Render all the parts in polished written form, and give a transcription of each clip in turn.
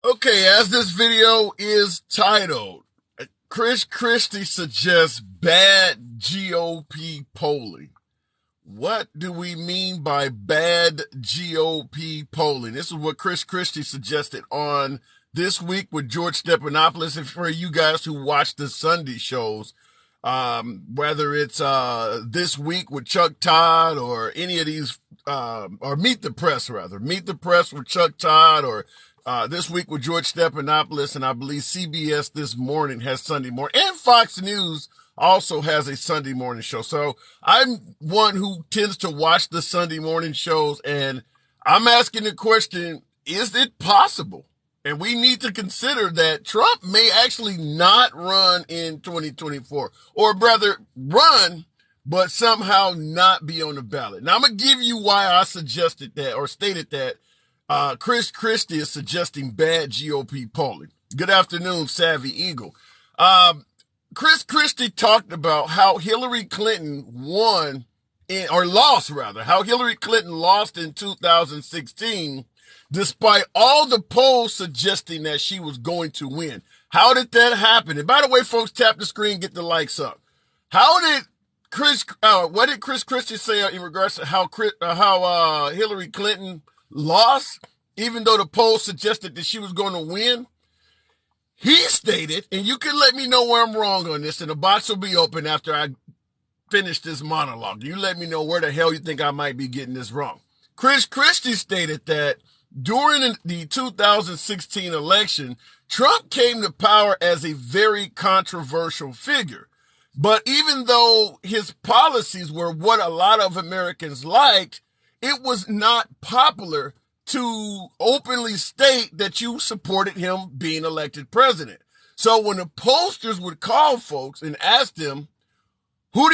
Okay, as this video is titled, Chris Christie suggests bad GOP polling. What do we mean by bad GOP polling? This is what Chris Christie suggested on This Week with George Stephanopoulos. And for you guys who watch the Sunday shows, whether it's This Week with Chuck Todd or any of these, or Meet the Press with Chuck Todd, or This Week with George Stephanopoulos, and I believe CBS This Morning has Sunday morning, and Fox News also has a Sunday morning show. So I'm one who tends to watch the Sunday morning shows, and I'm asking the question, is it possible? And we need to consider that Trump may actually not run in 2024, or rather run, but somehow not be on the ballot. Now, I'm going to give you why I suggested that, or stated that Chris Christie is suggesting bad GOP polling. Good afternoon, Savvy Eagle. Chris Christie talked about how Hillary Clinton how Hillary Clinton lost in 2016, despite all the polls suggesting that she was going to win. How did that happen? And by the way, folks, tap the screen, get the likes up. What did Chris Christie say in regards to how Hillary Clinton lost, even though the polls suggested that she was going to win? He stated, and you can let me know where I'm wrong on this, and the box will be open after I finish this monologue. You let me know where the hell you think I might be getting this wrong. Chris Christie stated that during the 2016 election, Trump came to power as a very controversial figure. But even though his policies were what a lot of Americans liked, it was not popular to openly state that you supported him being elected president. So when the pollsters would call folks and ask them, who are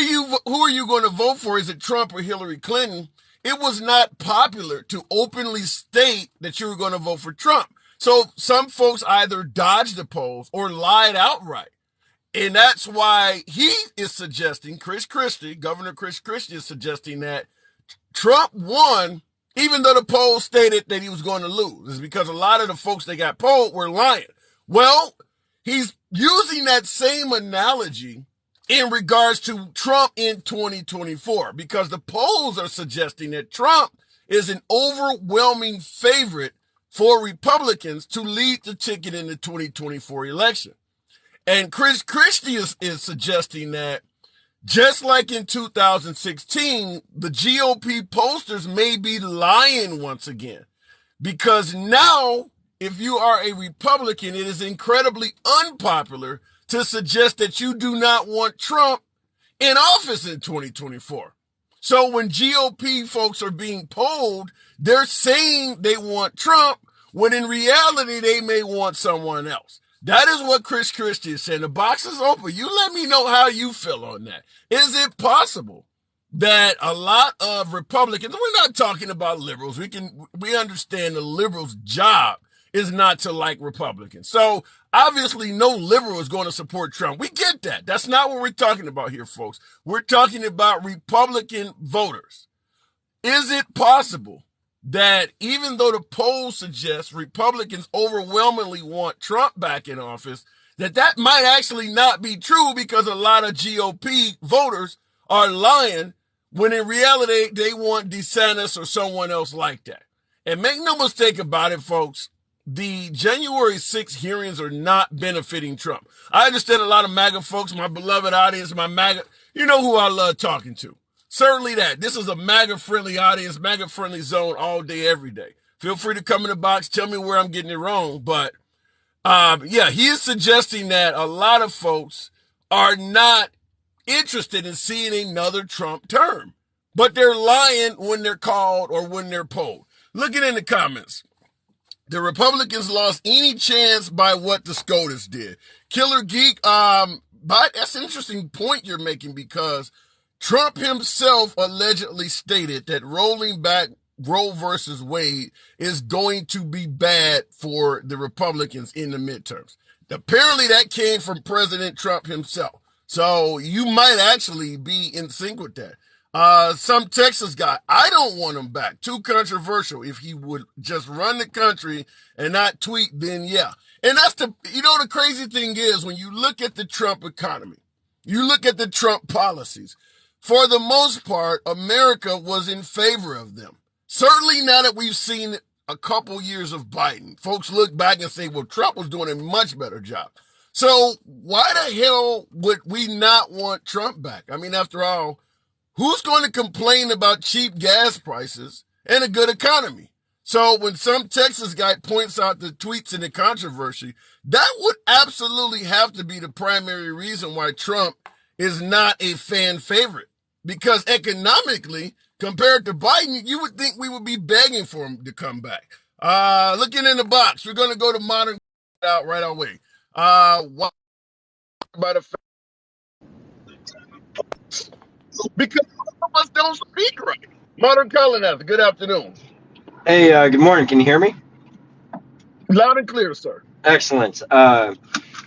you going to vote for? Is it Trump or Hillary Clinton? It was not popular to openly state that you were going to vote for Trump. So some folks either dodged the polls or lied outright. And that's why he is suggesting, Governor Chris Christie is suggesting that Trump won, even though the polls stated that he was going to lose. It's because a lot of the folks that got polled were lying. Well, he's using that same analogy in regards to Trump in 2024, because the polls are suggesting that Trump is an overwhelming favorite for Republicans to lead the ticket in the 2024 election. And Chris Christie is suggesting that just like in 2016, the GOP pollsters may be lying once again, because now if you are a Republican, it is incredibly unpopular to suggest that you do not want Trump in office in 2024. So when GOP folks are being polled, they're saying they want Trump, when in reality, they may want someone else. That is what Chris Christie is saying. The box is open. You let me know how you feel on that. Is it possible that a lot of Republicans, we're not talking about liberals. We understand the liberals' job is not to like Republicans. So obviously no liberal is going to support Trump. We get that. That's not what we're talking about here, folks. We're talking about Republican voters. Is it possible that even though the polls suggest Republicans overwhelmingly want Trump back in office, that might actually not be true, because a lot of GOP voters are lying, when in reality they want DeSantis or someone else like that? And make no mistake about it, folks, the January 6th hearings are not benefiting Trump. I understand a lot of MAGA folks, my beloved audience, my MAGA, you know who I love talking to. Certainly that. This is a MAGA-friendly audience, MAGA-friendly zone all day, every day. Feel free to come in the box, tell me where I'm getting it wrong. But, he is suggesting that a lot of folks are not interested in seeing another Trump term. But they're lying when they're called or when they're polled. Look it in the comments. The Republicans lost any chance by what the SCOTUS did. Killer Geek, but that's an interesting point you're making, because Trump himself allegedly stated that rolling back Roe versus Wade is going to be bad for the Republicans in the midterms. Apparently that came from President Trump himself. So you might actually be in sync with that. Some Texas guy, I don't want him back. Too controversial. If he would just run the country and not tweet, then yeah. And that's the crazy thing is when you look at the Trump economy, you look at the Trump policies, for the most part, America was in favor of them. Certainly now that we've seen a couple years of Biden, folks look back and say, well, Trump was doing a much better job. So why the hell would we not want Trump back? I mean, after all, who's going to complain about cheap gas prices and a good economy? So when some Texas guy points out the tweets and the controversy, that would absolutely have to be the primary reason why Trump is not a fan favorite. Because economically, compared to Biden, you would think we would be begging for him to come back. Looking in the box, we're going to go to modern out right away. Why? By the fact because some of us don't speak right. Modern colonizer, good afternoon. Hey, good morning. Can you hear me? Loud and clear, sir. Excellent.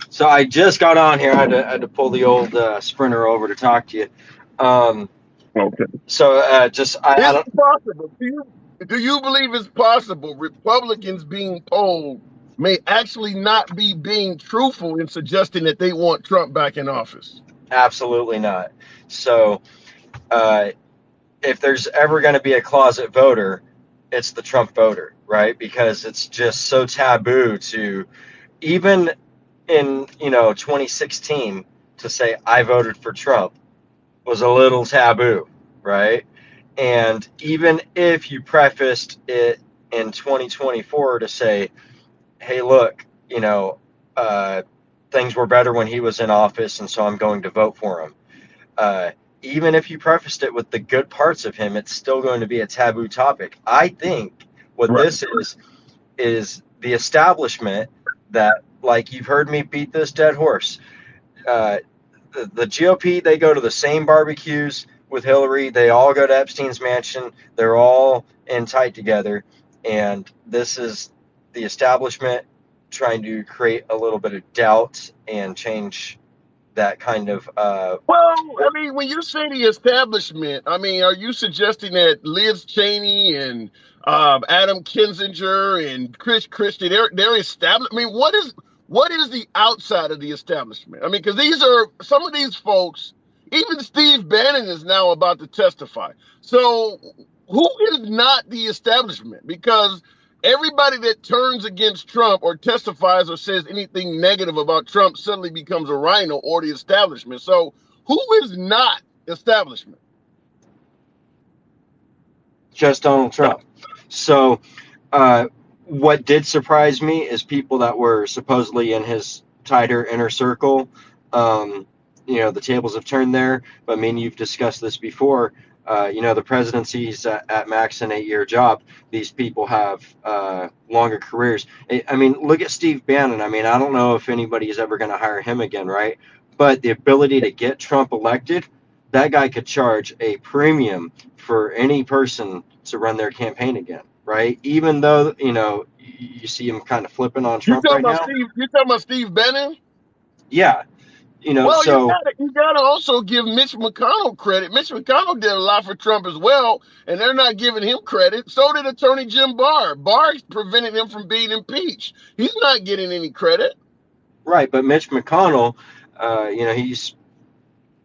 So I just got on here. I had to pull the old Sprinter over to talk to you. Okay. So I Is don't. it possible? Do you believe it's possible Republicans being polled may actually not be being truthful in suggesting that they want Trump back in office? Absolutely not. So uh, if there's ever going to be a closet voter, it's the Trump voter, right? Because it's just so taboo to even in 2016 to say I voted for Trump was a little taboo, right? And even if you prefaced it in 2024 to say, hey, look, uh, things were better when he was in office, and so I'm going to vote for him. Uh, Even if you prefaced it with the good parts of him, it's still going to be a taboo topic. I think what Right. this is the establishment that, like you've heard me beat this dead horse. Uh, the GOP, they go to the same barbecues with Hillary. They all go to Epstein's mansion. They're all in tight together. And this is the establishment trying to create a little bit of doubt and change that kind of. Well, I mean, when you say the establishment, I mean, are you suggesting that Liz Cheney and Adam Kinzinger and Chris Christie, they're established? I mean, what is the outside of the establishment? I mean, because these are some of these folks. Even Steve Bannon is now about to testify. So, who is not the establishment? Because everybody that turns against Trump or testifies or says anything negative about Trump suddenly becomes a rhino or the establishment. So, who is not establishment? Just Donald Trump. So, what did surprise me is people that were supposedly in his tighter inner circle. Um, the tables have turned there. But I mean, you've discussed this before. The presidency's at max an 8-year job. These people have longer careers. I mean, look at Steve Bannon. I mean, I don't know if anybody is ever going to hire him again, right? But the ability to get Trump elected, that guy could charge a premium for any person to run their campaign again, right? Even though, you see him kind of flipping on You Trump talking right about now. Steve? You talking about Steve Bannon? Yeah, Well, you so gotta also give Mitch McConnell credit. Mitch McConnell did a lot for Trump as well, and they're not giving him credit. So did Attorney Jim Barr. Barr prevented him from being impeached. He's not getting any credit. right, but Mitch McConnell, he's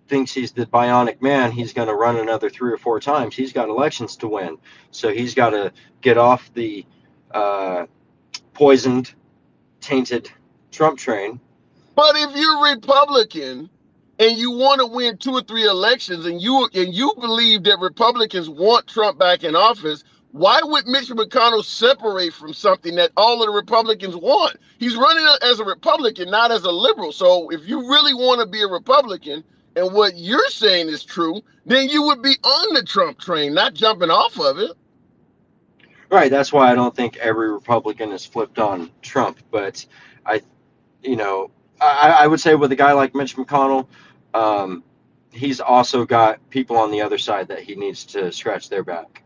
thinks he's the bionic man. He's going to run another 3 or 4 times. He's got elections to win, so he's got to get off the uh, poisoned, tainted Trump train. But if you're Republican and you want to win 2 or 3 elections and you believe that Republicans want Trump back in office, why would Mitch McConnell separate from something that all of the Republicans want? He's running as a Republican, not as a liberal. So if you really want to be a Republican and what you're saying is true, then you would be on the Trump train, not jumping off of it. Right. That's why I don't think every Republican is flipped on Trump. But I, you know, I would say with a guy like Mitch McConnell, um, he's also got people on the other side that he needs to scratch their back.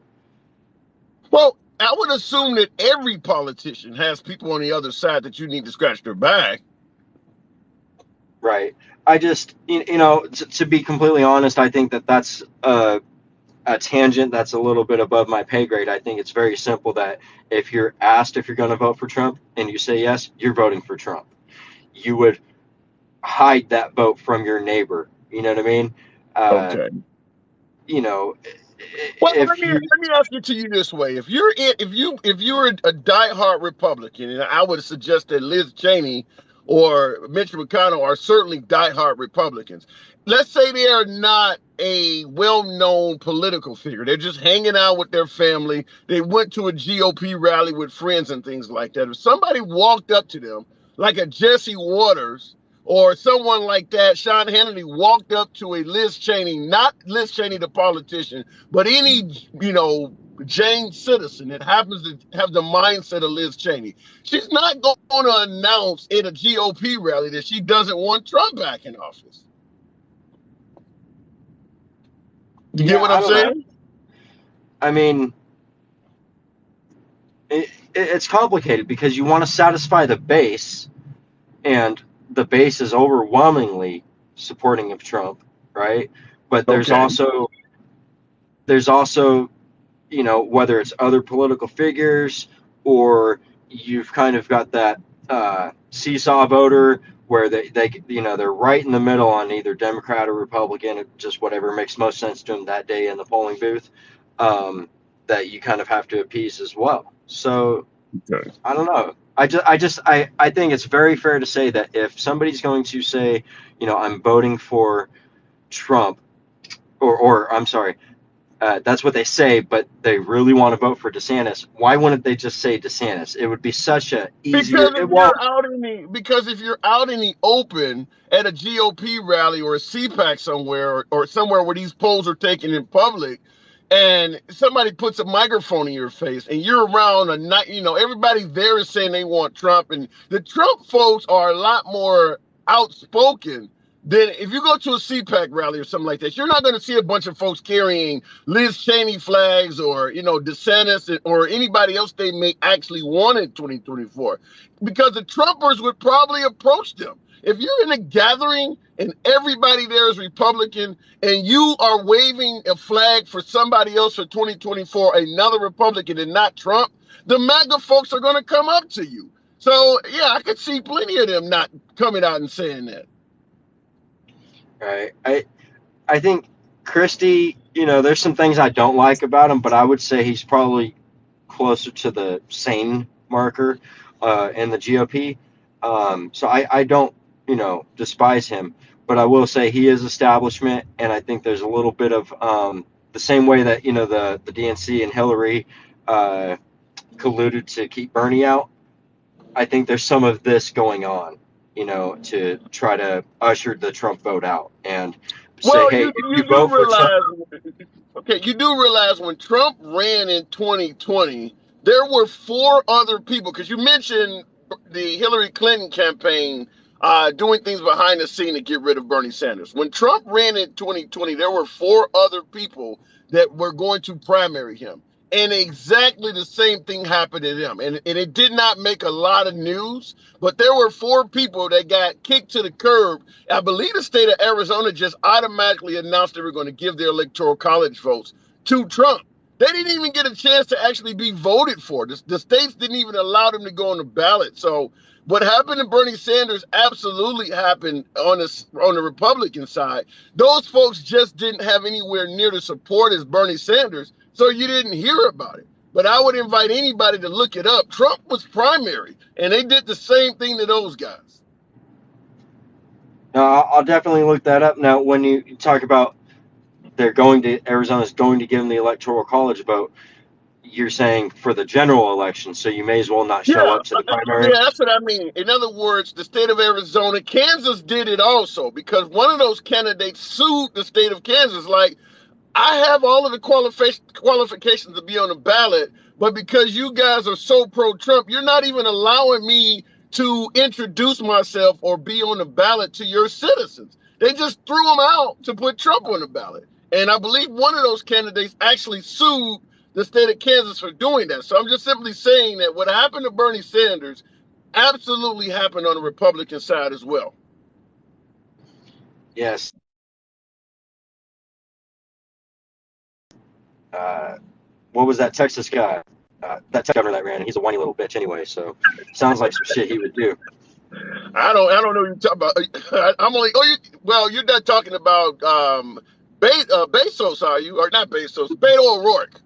Well, I would assume that every politician has people on the other side that you need to scratch their back. Right. I just, to be completely honest, I think that that's a tangent that's a little bit above my pay grade. I think it's very simple that if you're asked if you're going to vote for Trump and you say yes, you're voting for Trump. You would hide that vote from your neighbor. You know what I mean? Uh, Okay. you know, Well, let if me you, let me ask it to you this way: if you're a diehard Republican, and I would suggest that Liz Cheney or Mitch McConnell are certainly diehard Republicans. Let's say they are not a well-known political figure; they're just hanging out with their family. They went to a GOP rally with friends and things like that. If somebody walked up to them, like a Jesse Waters or someone like that, Sean Hannity walked up to a Liz Cheney, not Liz Cheney the politician, but any, Jane citizen that happens to have the mindset of Liz Cheney, she's not going to announce at a GOP rally that she doesn't want Trump back in office. You get yeah, what I I'm don't know. saying? I mean, it's complicated because you want to satisfy the base, and the base is overwhelmingly supporting of Trump, right? But Okay. there's also, whether it's other political figures or you've kind of got that seesaw voter where they're right in the middle on either Democrat or Republican, just whatever makes most sense to them that day in the polling booth, um, that you kind of have to appease as well. So Okay. I don't know. I think it's very fair to say that if somebody's going to say, I'm voting for Trump, or I'm sorry, that's what they say, but they really want to vote for DeSantis. Why wouldn't they just say DeSantis? It would be such a easier. Because if you're out in the open at a GOP rally or a CPAC somewhere, or somewhere where these polls are taken in public, and somebody puts a microphone in your face and you're around a night, everybody there is saying they want Trump, and the Trump folks are a lot more outspoken than if you go to a CPAC rally or something like that. You're not going to see a bunch of folks carrying Liz Cheney flags or, DeSantis or anybody else they may actually want in 2024, because the Trumpers would probably approach them. If you're in a gathering and everybody there is Republican and you are waving a flag for somebody else for 2024, another Republican and not Trump, the MAGA folks are going to come up to you. So, yeah, I could see plenty of them not coming out and saying that. Right. I think Christie, there's some things I don't like about him, but I would say he's probably closer to the sane marker in the GOP. So I don't, despise him, but I will say he is establishment, and I think there's a little bit of the same way that the DNC and Hillary colluded to keep Bernie out. I think there's some of this going on, to try to usher the Trump vote out and say, Well, hey, you if you you do vote for Trump, realize, okay, you do realize when Trump ran in 2020, there were four other people, because you mentioned the Hillary Clinton campaign doing things behind the scene to get rid of Bernie Sanders. When Trump ran in 2020, there were four other people that were going to primary him. And exactly the same thing happened to them. And it did not make a lot of news, but there were four people that got kicked to the curb. I believe the state of Arizona just automatically announced they were going to give their electoral college votes to Trump. They didn't even get a chance to actually be voted for. The states didn't even allow them to go on the ballot. So what happened to Bernie Sanders absolutely happened on the Republican side. Those folks just didn't have anywhere near the support as Bernie Sanders, so you didn't hear about it. But I would invite anybody to look it up. Trump was primary, and they did the same thing to those guys. no, I'll definitely look that up. Now, when you talk about Arizona's going to give them the electoral college vote, you're saying for the general election, so you may as well not show Yeah, up to the primary. yeah, that's what I mean. In other words, the state of Arizona, Kansas did it also, because one of those candidates sued the state of Kansas. Like, I have all of the qualifications to be on the ballot, but because you guys are so pro-Trump, you're not even allowing me to introduce myself or be on the ballot to your citizens. They just threw him out to put Trump on the ballot. And I believe one of those candidates actually sued the state of Kansas for doing that. So I'm just simply saying that what happened to Bernie Sanders absolutely happened on the Republican side as well. Yes. uh, what was that Texas guy? That Texas governor that ran. He's a whiny little bitch anyway. So sounds like some shit he would do. I don't know what you're talking about. I'm only. Well, you're not talking about Bezos, are you? Or not Bezos? Beto O'Rourke.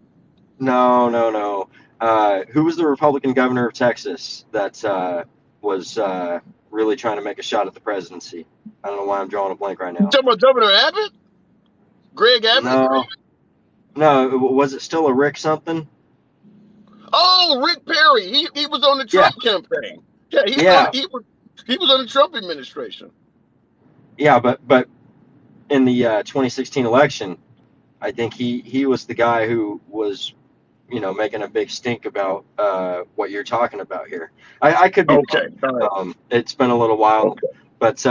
No, no, no. Who was the Republican governor of Texas that was really trying to make a shot at the presidency? I don't know why I'm drawing a blank right You now. talking about Governor Abbott? Greg Abbott? No, no. Was it still a Rick something? Oh, Rick Perry. He was on the Yeah, Trump campaign. Yeah, yeah, he was on the Trump administration. yeah. But in the 2016 election, I think he was the guy who was making a big stink about what you're talking about here. I could be Okay. wrong. All right. It's been a little while, Okay. but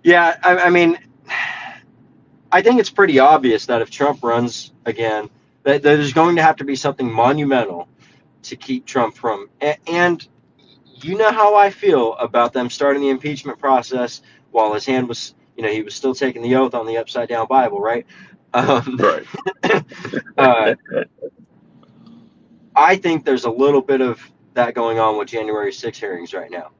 yeah, I mean, I think it's pretty obvious that if Trump runs again, that there's going to have to be something monumental to keep Trump from. And you know how I feel about them starting the impeachment process while his hand was, he was still taking the oath on the upside down Bible, right? Um, Right. uh, I think there's a little bit of that going on with January 6 hearings right now.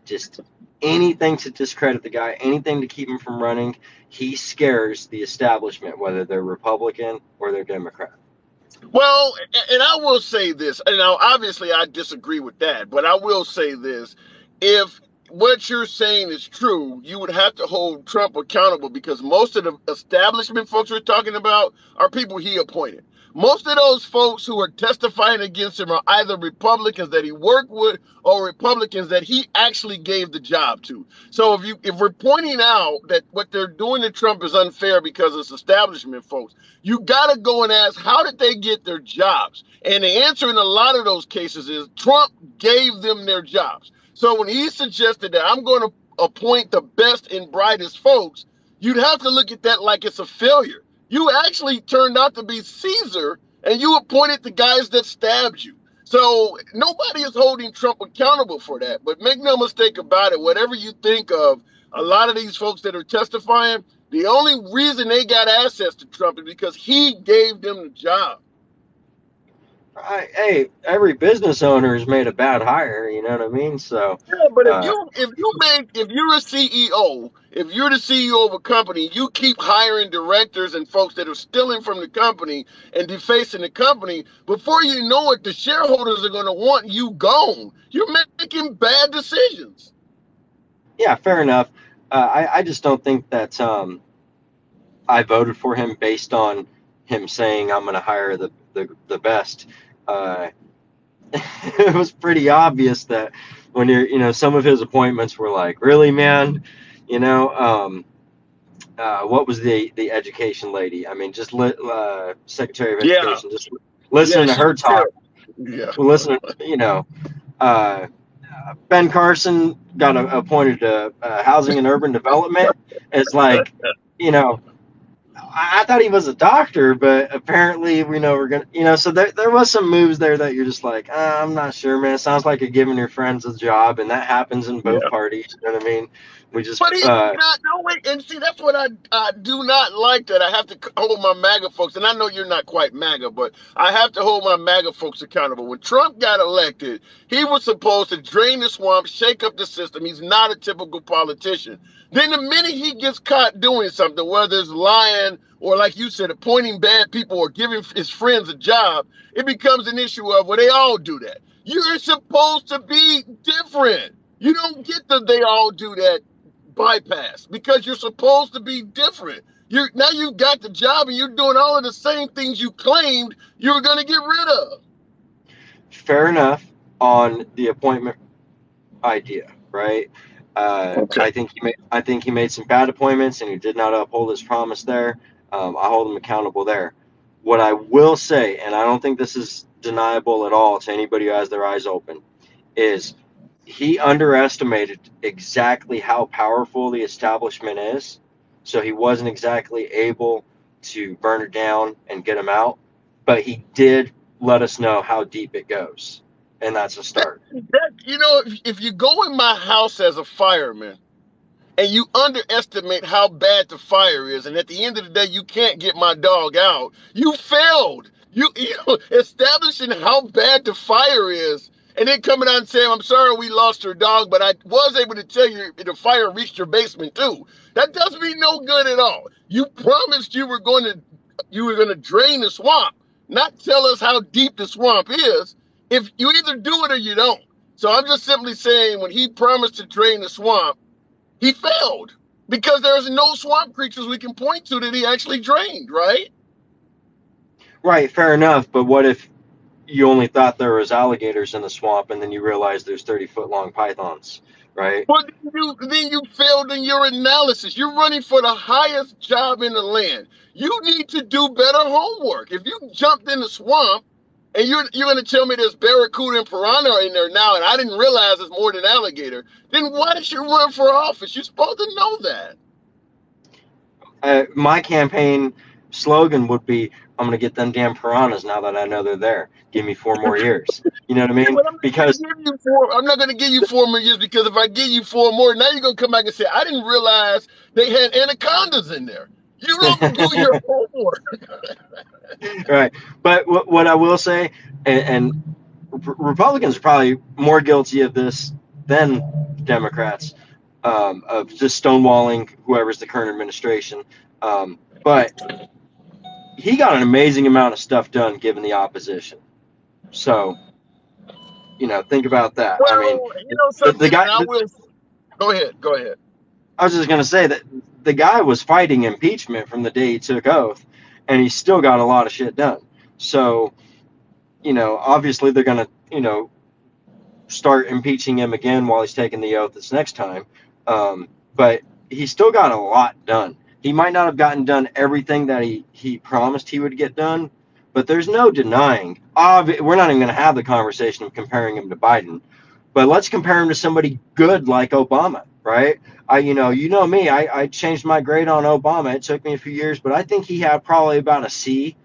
Just anything to discredit the guy, anything to keep him from running. He scares the establishment, whether they're Republican or they're Democrat. Well, and I will say this, and now obviously I disagree with that, but I will say this. If what you're saying is true, you would have to hold Trump accountable because most of the establishment folks we're talking about are people he appointed. Most of those folks who are testifying against him are either Republicans that he worked with or Republicans that he actually gave the job to. So if we're pointing out that what they're doing to Trump is unfair because it's establishment folks, you got to go and ask, how did they get their jobs? And the answer in a lot of those cases is Trump gave them their jobs. So when he suggested that I'm going to appoint the best and brightest folks, you'd have to look at that like it's a failure. You actually turned out to be Caesar and you appointed the guys that stabbed you. So nobody is holding Trump accountable for that. But make no mistake about it, whatever you think of a lot of these folks that are testifying, the only reason they got access to Trump is because he gave them the job. Hey, every business owner has made a bad hire. You know what I mean? So, Yeah, but uh, if you're a CEO, if you're the CEO of a company, you keep hiring directors and folks that are stealing from the company and defacing the company. Before you know it, the shareholders are going to want you gone. You're making bad decisions. yeah, fair enough. I just don't think that I voted for him based on him saying I'm going to hire the best. Uh, it was pretty obvious that when some of his appointments were like, really, man, you know, um, what was the education lady? I mean, just Secretary of Yeah, Education, just yeah, listening to she her was talk, terrible. Yeah. listening, uh, Ben Carson got appointed to Housing and Urban Development. It's like, you know, I thought he was a doctor, but apparently we know we're gonna, So there was some moves there that you're just like, I'm not sure, man. It sounds like you're giving your friends a job, and that happens in both Yeah. parties. You know what I mean? We just, But he's not. No, wait, and see, that's what I do not like. That I have to hold my MAGA folks, and I know you're not quite MAGA, but I have to hold my MAGA folks accountable. When Trump got elected, he was supposed to drain the swamp, shake up the system. He's not a typical politician. Then the minute he gets caught doing something, whether it's lying or, like you said, appointing bad people or giving his friends a job, it becomes an issue of, well, they all do that. You're supposed to be different. You don't get the they all do that bypass because you're supposed to be different. Now you've got the job and you're doing all of the same things you claimed you were going to get rid of. fair enough on the appointment idea, right? Okay. I think he made some bad appointments, and he did not uphold his promise there. I hold him accountable there. What I will say, and I don't think this is deniable at all to anybody who has their eyes open, is he underestimated exactly how powerful the establishment is. So he wasn't exactly able to burn it down and get him out, but he did let us know how deep it goes, and that's a start. If you go in my house as a fireman and you underestimate how bad the fire is. And at the end of the day, you can't get my dog out. You failed. You know, establishing how bad the fire is, and then coming out and saying, "I'm sorry, we lost your dog, but I was able to tell you the fire reached your basement too." That does me no good at all. You promised you were going to drain the swamp, not tell us how deep the swamp is. If you either do it or you don't. So I'm just simply saying, when he promised to drain the swamp, he failed because there's no swamp creatures we can point to that he actually drained, right? Right, fair enough. But what if you only thought there was alligators in the swamp, and then you realize there's 30-foot long pythons, right? Well, then you failed in your analysis. You're running for the highest job in the land. You need to do better homework. If you jumped in the swamp and you're going to tell me there's barracuda and piranha in there now, and I didn't realize it's more than alligator, then why did you run for office? You're supposed to know that. My campaign slogan would be, "I'm going to get them damn piranhas now that I know they're there. Give me 4 more years." You know what I Yeah, mean? but Because I'm not going to give you 4 more years, because if I give you 4 more, now you're going to come back and say, "I didn't realize they had anacondas in there." You don't do your homework. right. But what I will say, and Republicans are probably more guilty of this than Democrats, of just stonewalling whoever's the current administration. But he got an amazing amount of stuff done given the opposition. So, think about that. I mean, Well, you know the something, and guy. I will go ahead. Go ahead. I was just going to say that the guy was fighting impeachment from the day he took oath, and he still got a lot of shit done. So, obviously they're going to, start impeaching him again while he's taking the oath this next time. But he still got a lot done. He might not have gotten done everything that he promised he would get done, but there's no denying. We're not even going to have the conversation of comparing him to Biden, but let's compare him to somebody good like Obama, right? You know me, I changed my grade on Obama. It took me a few years, but I think he had probably about a C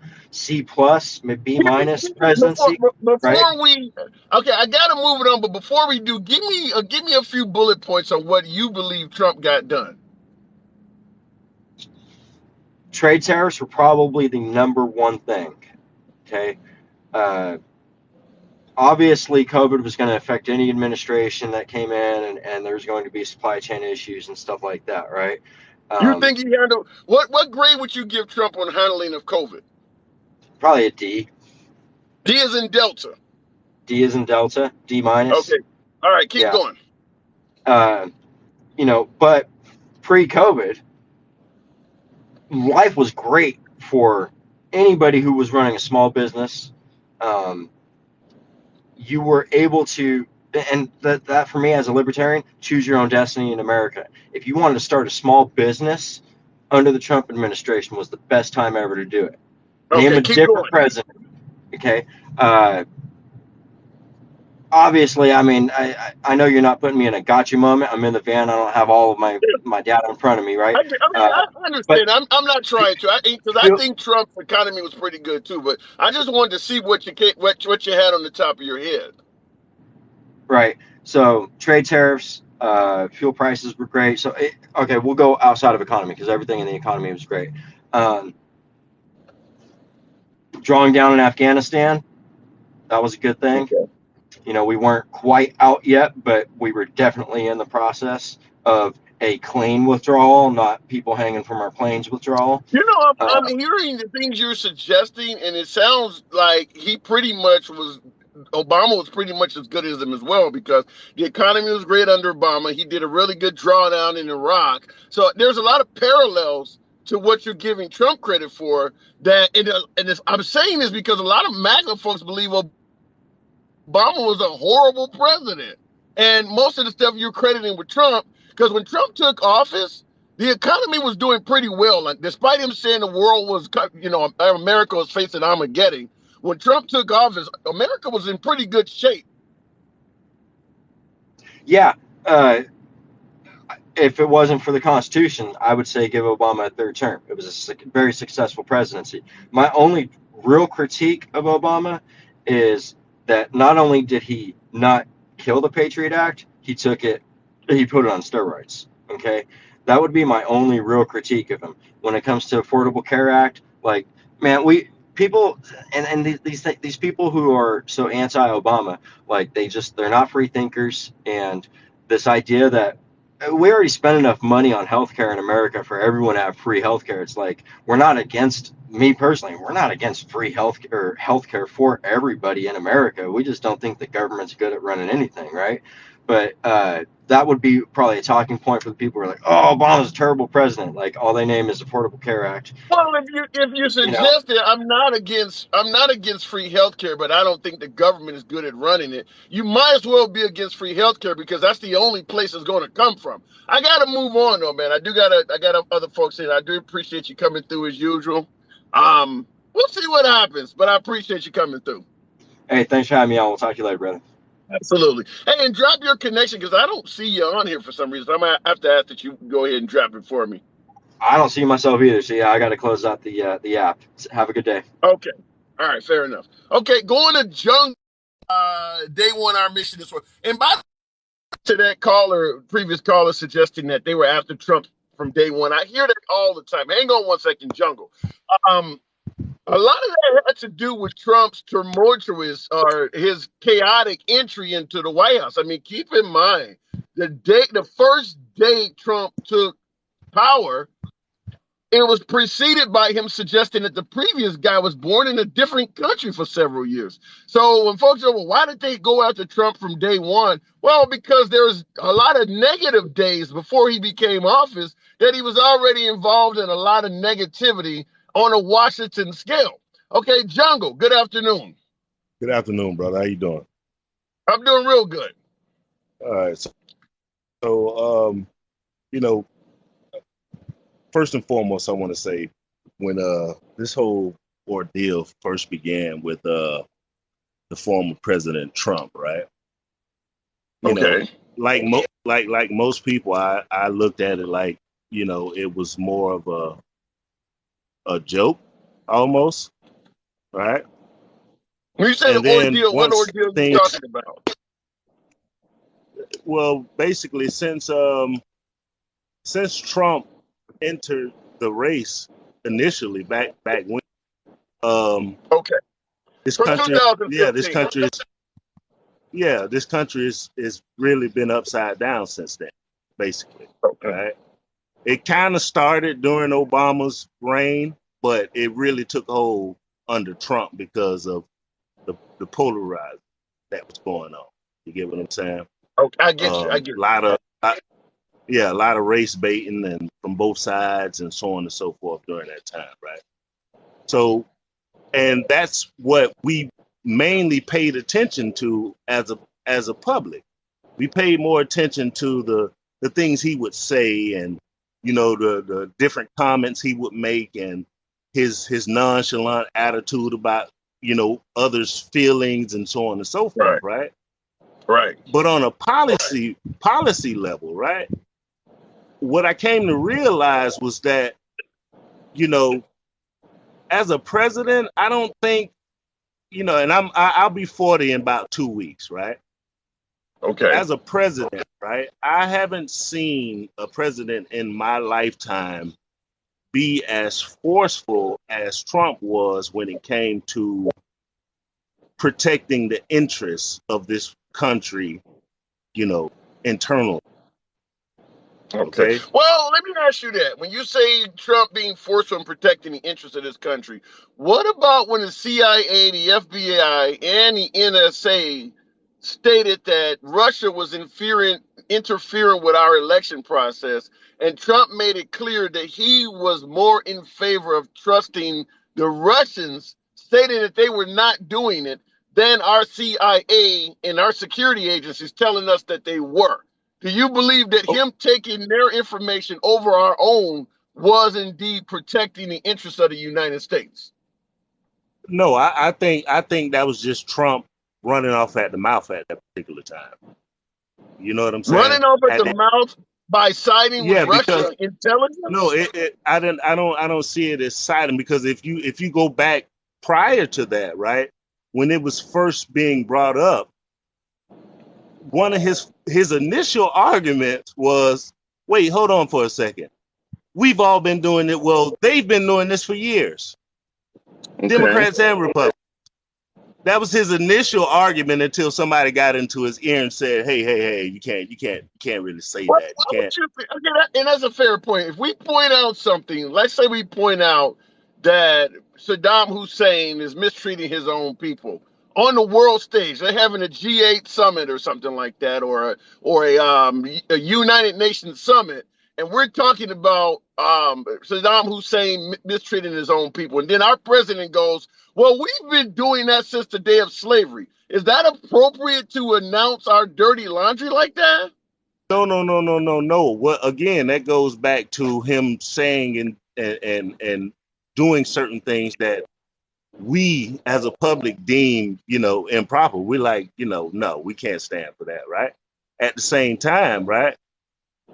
plus, maybe B minus presidency, right? Okay, I gotta move it on, but before we do, give me a few bullet points on what you believe Trump got done. Trade tariffs were probably the number one thing. Okay. Obviously, COVID was going to affect any administration that came in, and there's going to be supply chain issues and stuff like that, right? You think he handled what grade would you give Trump on handling of COVID? Probably a D. D is in Delta. D is in Delta. D minus. Okay. All right, keep Yeah. going. But pre-COVID, life was great for anybody who was running a small business. You were able to, and that for me as a libertarian, choose your own destiny in America. If you wanted to start a small business under the Trump administration, was the best time ever to do it. Name Okay, a keep different going. president. Okay. Obviously, I mean, I know you're not putting me in a gotcha moment. I'm in the van. I don't have all of my data in front of me, right? I understand. But I'm not trying to, because I feel, think Trump's economy was pretty good too. But I just wanted to see what you had on the top of your head. right. So trade tariffs, fuel prices were great. So okay, we'll go outside of economy because everything in the economy was great. Drawing down in Afghanistan, that was a good thing. Okay. We weren't quite out yet, but we were definitely in the process of a clean withdrawal, not people hanging from our planes withdrawal. I'm hearing the things you're suggesting, and it sounds like Obama was pretty much as good as him as well, because the economy was great under Obama. He did a really good drawdown in Iraq. So there's a lot of parallels to what you're giving Trump credit for. I'm saying this because a lot of MAGA folks believe Obama was a horrible president. And most of the stuff you're crediting with Trump, because when Trump took office, the economy was doing pretty well. Like, despite him saying the world was, America was facing Armageddon, when Trump took office, America was in pretty good shape. Yeah. If it wasn't for the Constitution, I would say give Obama a third term. It was a very successful presidency. My only real critique of Obama is that not only did he not kill the Patriot Act, he put it on steroids. Okay, that would be my only real critique of him. When it comes to Affordable Care Act, like, man, we people and these people who are so anti-Obama, like they're not free thinkers, and this idea that we already spend enough money on healthcare in America for everyone to have free healthcare. It's like, we're not against, me personally, we're not against free healthcare for everybody in America. We just don't think the government's good at running anything, right? But that would be probably a talking point for the people who are like, "Oh, Obama's a terrible president." Like, all they name is Affordable Care Act. Well, if you You know, suggest it, I'm not against free healthcare, but I don't think the government is good at running it. You might as well be against free healthcare because that's the only place it's going to come from. I got to move on though, man. I got other folks in. I do appreciate you coming through as usual. We'll see what happens, but I appreciate you coming through. hey, thanks for having me on. We'll talk to you later, brother. Absolutely. Hey, and drop your connection because I don't see you on here for some reason. I'm gonna have to ask that you go ahead and drop it for me. I don't see myself either, so yeah, I got to close out the app. Have a good day. Okay. All right. Fair enough. Okay. Going to Jung. Day one, our mission is for. And by to that previous caller suggesting that they were after Trump from day one. I hear that all the time. Hang on one second, Jungle. Um, a lot of that had to do with Trump's tumultuous or his chaotic entry into the White House. I mean, keep in mind the first day Trump took power, it was preceded by him suggesting that the previous guy was born in a different country for several years. So when folks say, well, why did they go after Trump from day one? Well, because there's a lot of negative days before he became office that he was already involved in a lot of negativity on a Washington scale. Okay, Jungle, good afternoon. Good afternoon, brother. How you doing? I'm doing real good. All right. So you know, first and foremost, I want to say when this whole ordeal first began with the former President Trump, right? You know, Okay. like most people, I looked at it like, it was more of a joke almost, right? When you say And the then ordeal, what once ordeal are you things, talking about? well, basically since Trump entered the race initially back when, Okay. this From country, yeah, 2015. this country is really been upside down since then, basically, Okay. right? It kind of started during Obama's reign, but it really took hold under Trump because of the polarizing that was going on. You get what I'm saying? Okay. I get you. I get A lot of yeah, a lot of race baiting and from both sides and so on and so forth during that time, right? So, and that's what we mainly paid attention to as a public. We paid more attention to the things he would say, and the different comments he would make, and his nonchalant attitude about others' feelings and so on and so forth, Right. right? Right. But on a policy level, right? What I came to realize was that, you know, as a president, I don't think, and I'll be 40 in about 2 weeks, right? Okay. As a president, right? I haven't seen a president in my lifetime be as forceful as Trump was when it came to protecting the interests of this country, internal. Okay. Okay. Well, let me ask you that. When you say Trump being forceful in protecting the interests of this country, what about when the CIA, the FBI, and the NSA stated that Russia was interfering with our election process, and Trump made it clear that he was more in favor of trusting the Russians, stating that they were not doing it, than our CIA and our security agencies telling us that they were. Do you believe that Oh, him taking their information over our own was indeed protecting the interests of the United States? no, I think that was just Trump running off at the mouth at that particular time. You know what I'm saying? Running off at At the that, mouth by siding with yeah, because Russia no, intelligence? I don't see it as siding, because if you go back prior to that, right, when it was first being brought up, one of his initial arguments was, Wait, hold on for a second. We've all been doing it. Well, they've been doing this for years, Okay. Democrats and Republicans. That was his initial argument until somebody got into his ear and said, "Hey, you can't really say What, that. You what would can't." you think? And that's a fair point. If we point out something, let's say we point out that Saddam Hussein is mistreating his own people on the world stage, they're having a G8 summit or something like that, or a United Nations summit, and we're talking about Saddam Hussein mistreating his own people, and then our president goes, "Well, we've been doing that since the day of slavery." Is that appropriate to announce our dirty laundry like that? No. Well, again, that goes back to him saying and doing certain things that we as a public deem, improper. We're like, no, we can't stand for that, right? At the same time, right?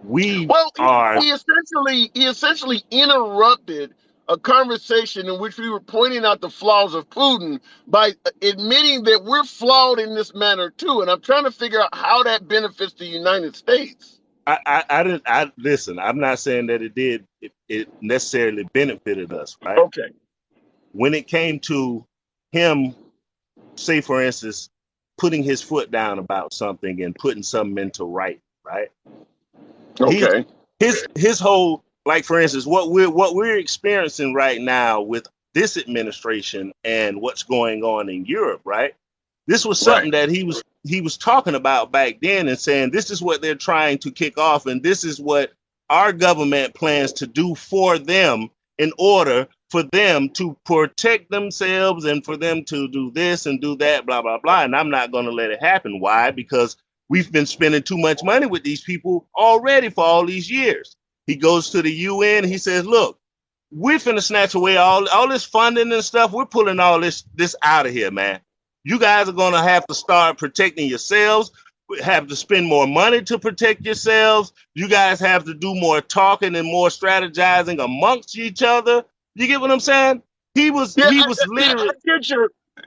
We Well, are. he essentially interrupted a conversation in which we were pointing out the flaws of Putin by admitting that we're flawed in this manner too. And I'm trying to figure out how that benefits the United States. I didn't. I listen. I'm not saying that it did. It necessarily benefited us, right? Okay. When it came to him, say for instance, putting his foot down about something and putting something into right, right? Okay. His whole, like for instance, what we're experiencing right now with this administration and what's going on in Europe, right? This was something that he was talking about back then and saying this is what they're trying to kick off and this is what our government plans to do for them in order for them to protect themselves and for them to do this and do that, blah, blah, blah. And I'm not going to let it happen. Why? Because we've been spending too much money with these people already for all these years. He goes to the UN. He says, look, we're finna snatch away all this funding and stuff. We're pulling all this out of here, man. You guys are going to have to start protecting yourselves. Have to spend more money to protect yourselves. You guys have to do more talking and more strategizing amongst each other. You get what I'm saying? He was literally.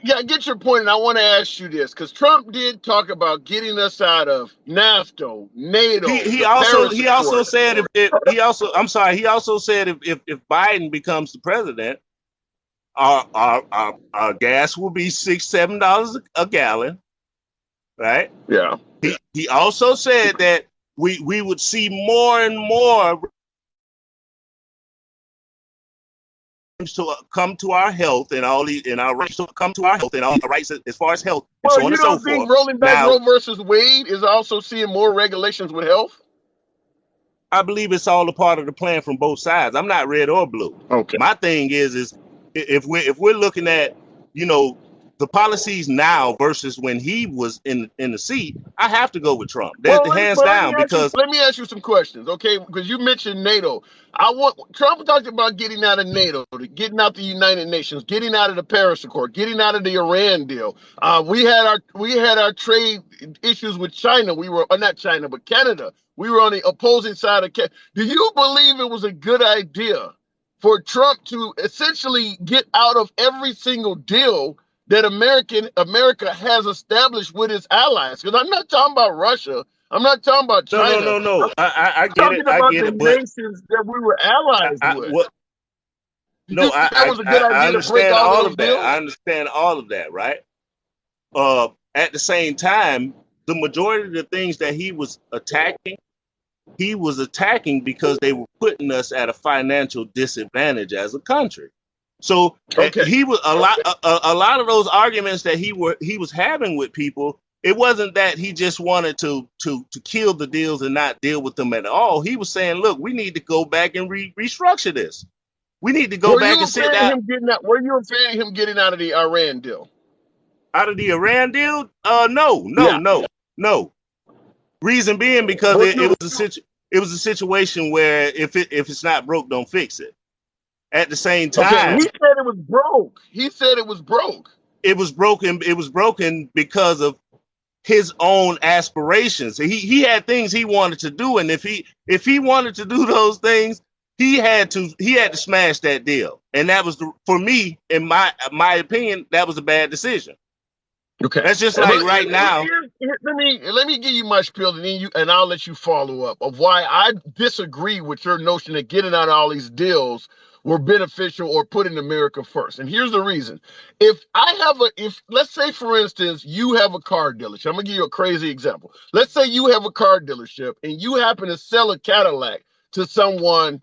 I get your point, and I want to ask you this because Trump did talk about getting us out of NAFTA, NATO. He also said he also said if Biden becomes the president, our gas will be $6-7 a gallon, right? Yeah. He also said that we would see more and more to come to our health and all our rights to come to our health and all the rights as far as health and so on and so forth. You don't think rolling back Roe versus Wade is also seeing more regulations with health? I believe it's all a part of the plan from both sides. I'm not red or blue. Okay. My thing is if we're looking at, the policies now versus when he was in the seat, I have to go with Trump. Hands down, because let me ask you some questions, okay? Because you mentioned NATO. Trump talked about getting out of NATO, getting out the United Nations, getting out of the Paris Accord, getting out of the Iran deal. We had our trade issues with China. We were not China, but Canada. We were on the opposing side of Canada. Do you believe it was a good idea for Trump to essentially get out of every single deal that America has established with its allies? Because I'm not talking about Russia. I'm not talking about China. No. I get it. I get it. Nations that we were allies with. I understand all of that. I understand all of that, right? At the same time, the majority of the things that he was attacking because they were putting us at a financial disadvantage as a country. So he was a lot of those arguments that he was having with people. It wasn't that he just wanted to kill the deals and not deal with them at all. He was saying, look, we need to go back and restructure this. We need to go back and sit down. Were you a fan of him getting out of the Iran deal? Out of the Iran deal? No. Reason being because it was a situation where if it's not broke, don't fix it. At the same time, he said it was broke. It was broken because of his own aspirations. He had things he wanted to do, and if he wanted to do those things, he had to smash that deal. And that was for me, in my opinion, that was a bad decision. Okay. That's just like right now. Let me give you my spiel, and then I'll let you follow up of why I disagree with your notion that getting out of all these deals were beneficial or putting America first. And here's the reason: if let's say for instance you have a car dealership, I'm gonna give you a crazy example. Let's say you have a car dealership and you happen to sell a Cadillac to someone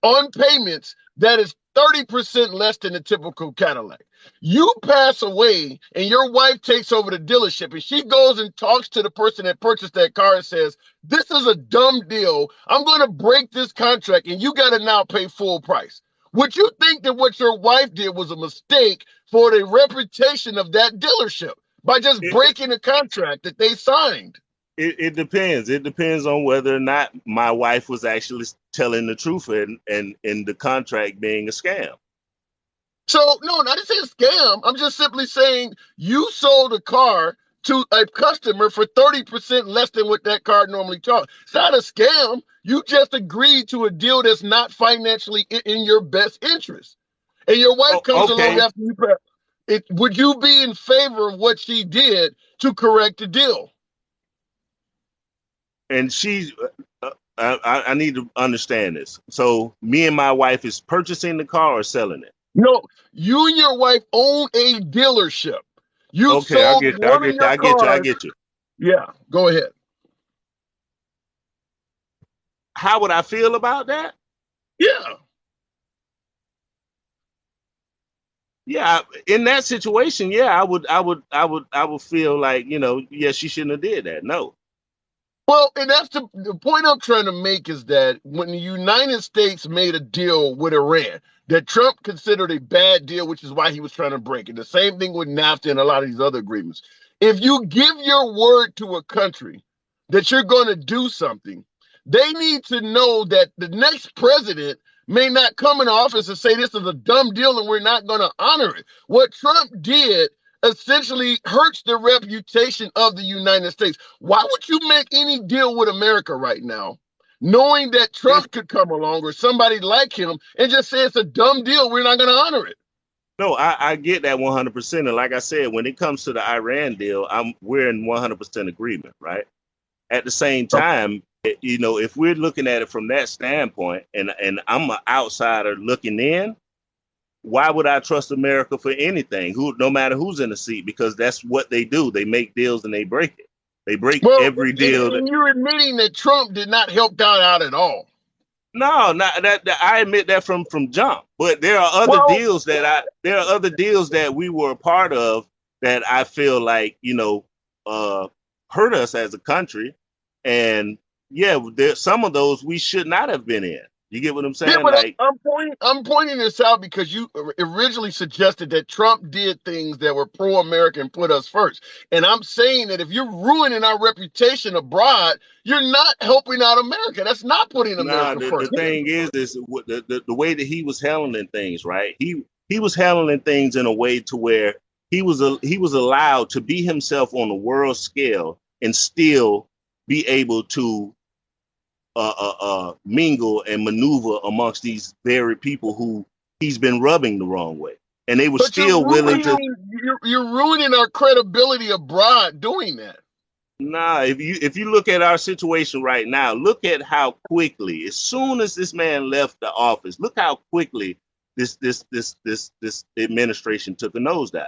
on payments that is 30% less than the typical Cadillac. You pass away and your wife takes over the dealership and she goes and talks to the person that purchased that car and says, "This is a dumb deal. I'm going to break this contract and you got to now pay full price." Would you think that what your wife did was a mistake for the reputation of that dealership by just It, breaking the contract that they signed? it depends. It depends on whether or not my wife was actually telling the truth and the contract being a scam. So, no, not to say a scam. I'm just simply saying you sold a car to a customer for 30% less than what that car normally charges. It's not a scam. You just agreed to a deal that's not financially in your best interest. And your wife Oh, comes along okay. after you pay. Would you be in favor of what she did to correct the deal? And I need to understand this. So me and my wife is purchasing the car or selling it. No, you and your wife own a dealership. You Okay, I sold get you. I one of get you. your I get you. I cars. get you. Yeah, go ahead. How would I feel about that? Yeah. Yeah, in that situation, yeah, I would feel like, yeah, she shouldn't have did that. No. Well, and that's the point I'm trying to make is that when the United States made a deal with Iran that Trump considered a bad deal, which is why he was trying to break it. The same thing with NAFTA and a lot of these other agreements. If you give your word to a country that you're going to do something, they need to know that the next president may not come in office and say this is a dumb deal and we're not going to honor it. What Trump did essentially hurts the reputation of the United States. Why would you make any deal with America right now, knowing that It's, Trump could come along or somebody like him and just say it's a dumb deal, we're not going to honor it? no, I get that 100%. And like I said, when it comes to the Iran deal, we're in 100% agreement, right? At the same Okay. time, if we're looking at it from that standpoint, and I'm an outsider looking in, why would I trust America for anything? No matter who's in the seat, because that's what they do. They make deals and they break it. They break Well, every deal. and you're admitting that Trump did not help God out at all. No, not that I admit that from jump. But there are other Well, deals that we were a part of that I feel like hurt us as a country, and yeah, some of those we should not have been in. You get what I'm yeah, saying? but Like, I'm pointing this out because you originally suggested that Trump did things that were pro-American, put us first. And I'm saying that if you're ruining our reputation abroad, you're not helping out America. That's not putting nah, America the first. thing is the way that he was handling things, right? He was handling things in a way to where he was allowed to be himself on a world scale and still be able to mingle and maneuver amongst these very people who he's been rubbing the wrong way, and they were But still willing to. you're ruining our credibility abroad doing that. Nah, if you look at our situation right now, look at how quickly, as soon as this man left the office, look how quickly this administration took a nosedive.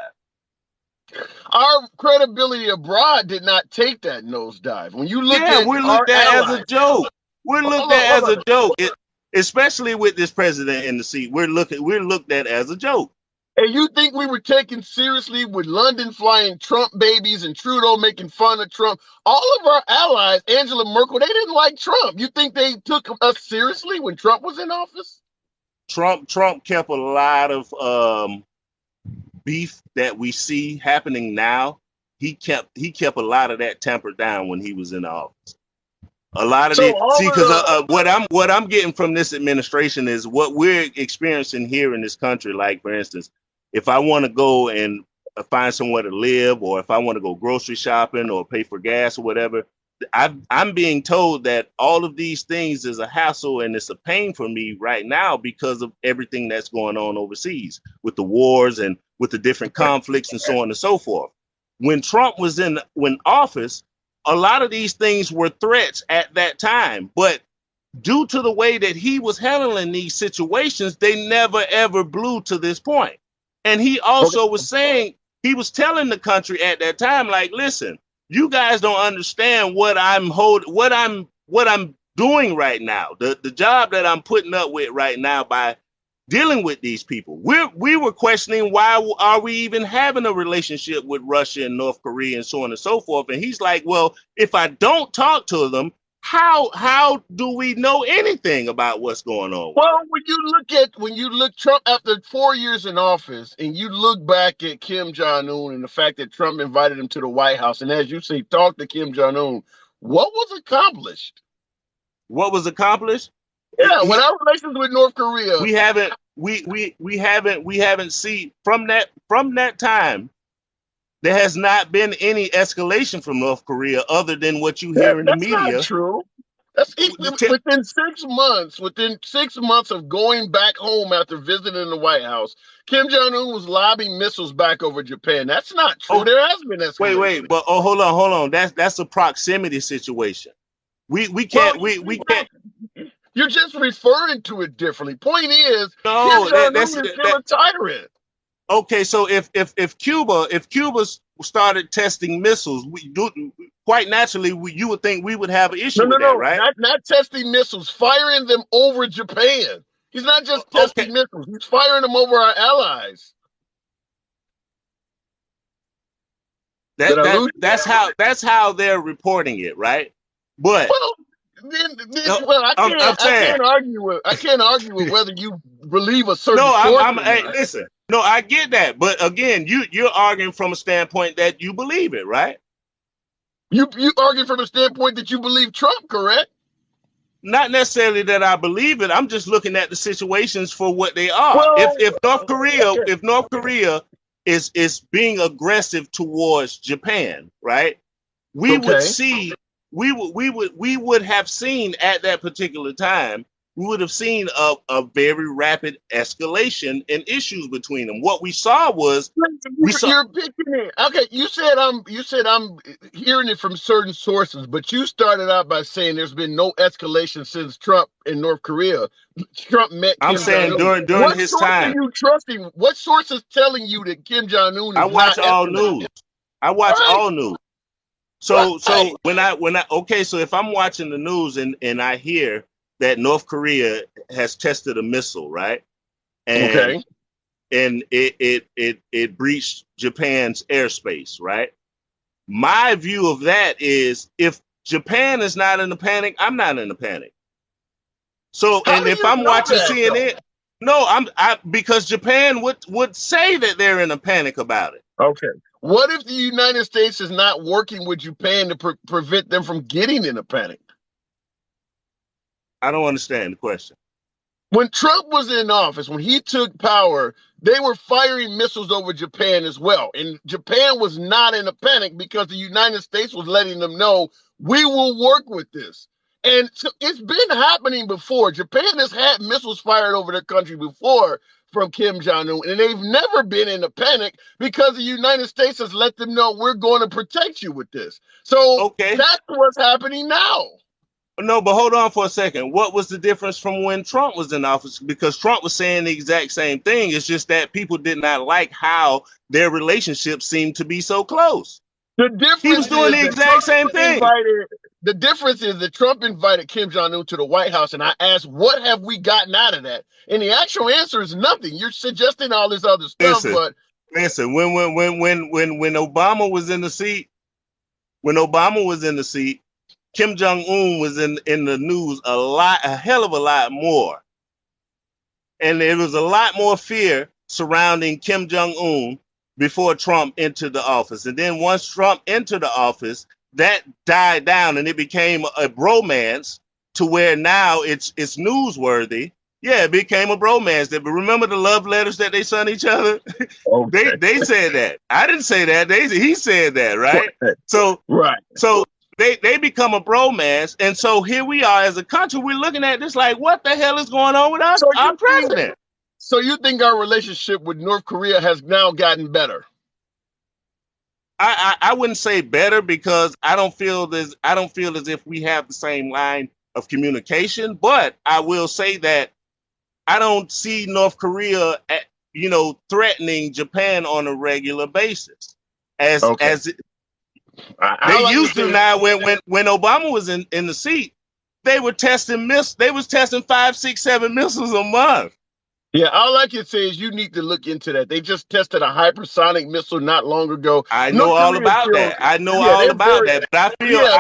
Our credibility abroad did not take that nosedive. When you look Yeah, at we're our looked at as a allies, joke. We're looked hold on, at as hold a on. joke, especially with this president in the seat. We're looked at as a joke. And you think we were taken seriously with London flying Trump babies and Trudeau making fun of Trump? All of our allies, Angela Merkel, they didn't like Trump. You think they took us seriously when Trump was in office? Trump kept a lot of beef that we see happening now. He kept a lot of that tempered down when he was in office. A lot of So it, all see, of because the what I'm getting from this administration is what we're experiencing here in this country. Like, for instance, if I want to go and find somewhere to live, or if I want to go grocery shopping or pay for gas or whatever, I'm being told that all of these things is a hassle and it's a pain for me right now because of everything that's going on overseas with the wars and with the different conflicts and so on and so forth. when Trump was in office, a lot of these things were threats at that time. But due to the way that he was handling these situations, they never ever blew to this point. And he Okay. also was saying, he was telling the country at that time, like, listen, you guys don't understand what I'm doing right now. The job that I'm putting up with right now by dealing with these people. We were questioning, why are we even having a relationship with Russia and North Korea and so on and so forth. And he's like, well, if I don't talk to them, how do we know anything about what's going on? Well, when you look Trump after 4 years in office, and you look back at Kim Jong-un and the fact that Trump invited him to the White House, and as you say, talk to Kim Jong-un, what was accomplished? What was accomplished? Yeah, when our relations with North Korea, We haven't seen from that time. There has not been any escalation from North Korea other than what you hear in the that's not media. true. Within 6 months. Within 6 months of going back home after visiting the White House, Kim Jong Un was lobbing missiles back over Japan. That's not true. Oh, there has been escalation. wait, but hold on. That's a proximity situation. We can't. You're just referring to it differently. Point is, No, Kim Jong Un is still a tyrant. Okay, so if Cuba started testing missiles, quite naturally you would think we would have an issue with that, right? Not testing missiles, firing them over Japan. He's not just testing missiles; he's firing them over our allies. That's how they're reporting it, right? But I can't argue with whether you believe a certain. Listen. No, I get that, but again, you're arguing from a standpoint that you believe it, right? You argue from a standpoint that you believe Trump, correct? Not necessarily that I believe it. I'm just looking at the situations for what they are. Well, if North Korea is being aggressive towards Japan, right? We would have seen at that particular time, we would have seen a very rapid escalation in issues between them. What we saw was you're picking it. Okay, you said I'm hearing it from certain sources, but you started out by saying there's been no escalation since Trump in North Korea. Trump met Kim Jong-un. During his time. What source are you trusting? What source is telling you that Kim Jong-un is I watch not all news. I watch all news. So so if I'm watching the news and I hear that North Korea has tested a missile, right? And it breached Japan's airspace, right? My view of that is, if Japan is not in a panic, I'm not in a panic. So, and if I'm watching CNN, because Japan would say that they're in a panic about it. Okay. What if the United States is not working with Japan to prevent them from getting in a panic? I don't understand the question. When Trump was in office, when he took power, they were firing missiles over Japan as well. And Japan was not in a panic because the United States was letting them know, we will work with this. And so it's been happening before. Japan has had missiles fired over their country before from Kim Jong-un, and they've never been in a panic because the United States has let them know, we're going to protect you with this. So that's what's happening now. No, but hold on for a second. What was the difference from when Trump was in office? Because Trump was saying the exact same thing. It's just that people did not like how their relationship seemed to be so close. The difference he was doing the exact same thing. The difference is that Trump invited Kim Jong-un to the White House, and I asked, what have we gotten out of that? And the actual answer is nothing. You're suggesting all this other stuff, listen, when Obama was in the seat, Kim Jong-un was in the news a hell of a lot more. And there was a lot more fear surrounding Kim Jong-un before Trump entered the office. And then once Trump entered the office, that died down and it became a bromance to where now it's newsworthy. Yeah, it became a bromance. But remember the love letters that they sent each other? Okay. They said that. I didn't say that. He said that, right? So they become a bromance, and so here we are as a country. We're looking at this like, what the hell is going on with us? Our president. So you think our relationship with North Korea has now gotten better? I wouldn't say better because I don't feel as if we have the same line of communication. But I will say that I don't see North Korea, threatening Japan on a regular basis, as Okay. they like used to. say, Now, when Obama was in the seat, they were testing They was testing 5, 6, 7 missiles a month. yeah, all I can say is you need to look into that. They just tested a hypersonic missile not long ago. I know North all Korea about still, that. I know yeah, all they're about very, that. But yeah,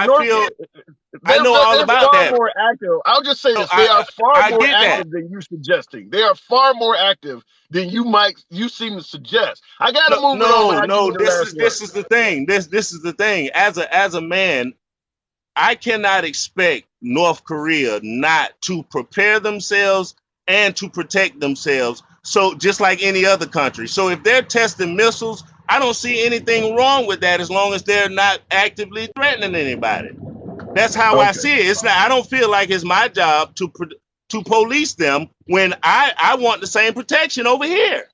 I know all they're about far that. more active. I'll just say So this: they are far I more get that. active than you suggesting. They are far more active than you seem to suggest. I got to No, move it on, but no, I give no. you the last This word. is the thing. This is the thing. As a man, I cannot expect North Korea not to prepare themselves and to protect themselves. So just like any other country. So if they're testing missiles, I don't see anything wrong with that as long as they're not actively threatening anybody. That's how I Okay. see it. It's not. I don't feel like it's my job to police them when I want the same protection over here.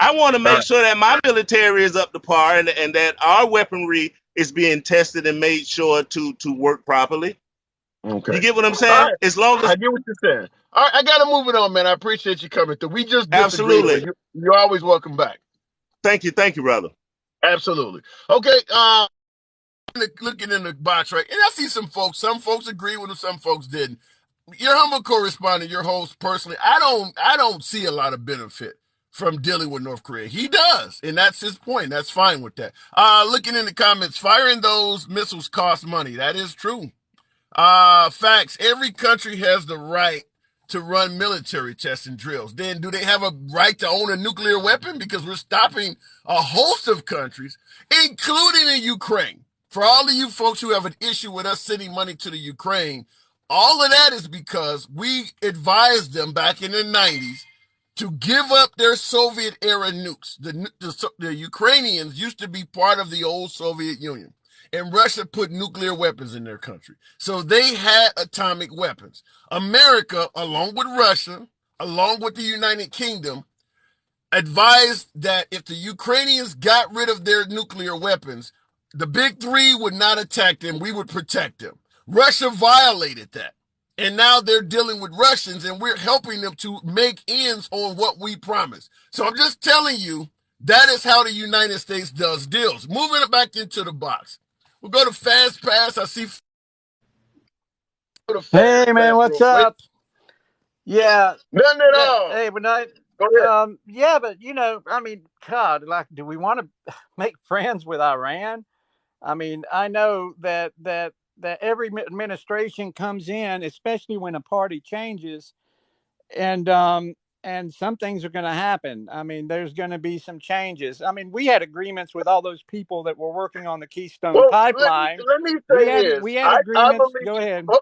I want to All make right. sure that my military is up to par and that our weaponry is being tested and made sure to work properly. You Okay. get what I'm All saying? right. As long I as get what you're saying. All right. I got to move it on, man. I appreciate you coming through. We just disagreed, but absolutely. you're always welcome back. Thank you, brother. Absolutely. Okay. Looking in the box, right? And I see some folks agree with him, some folks didn't. Your humble correspondent, your host personally, I don't see a lot of benefit from dealing with North Korea. He does, and that's his point. That's fine with that. Looking in the comments, firing those missiles costs money. That is true. Facts. Every country has the right to run military tests and drills. Then do they have a right to own a nuclear weapon? Because we're stopping a host of countries, including in Ukraine. For all of you folks who have an issue with us sending money to the Ukraine, all of that is because we advised them back in the 90s to give up their Soviet era nukes. The Ukrainians used to be part of the old Soviet Union, and Russia put nuclear weapons in their country. So they had atomic weapons. America, along with Russia, along with the United Kingdom, advised that if the Ukrainians got rid of their nuclear weapons, the big three would not attack them. We would protect them. Russia violated that. And now they're dealing with Russians, and we're helping them to make ends on what we promised. So I'm just telling you, that is how the United States does deals. Moving it back into the box. We'll go to Fast Pass. I see. Hey man, what's up? Yeah, None at yeah. all. Hey, but I, Go ahead. yeah, but I mean, God, like, do we want to make friends with Iran? I mean, I know that every administration comes in, especially when a party changes, and and some things are going to happen. I mean, there's going to be some changes. I mean, we had agreements with all those people that were working on the Keystone Well, Pipeline. let me We say had this. we had I agreements. believe. Go ahead. Oh,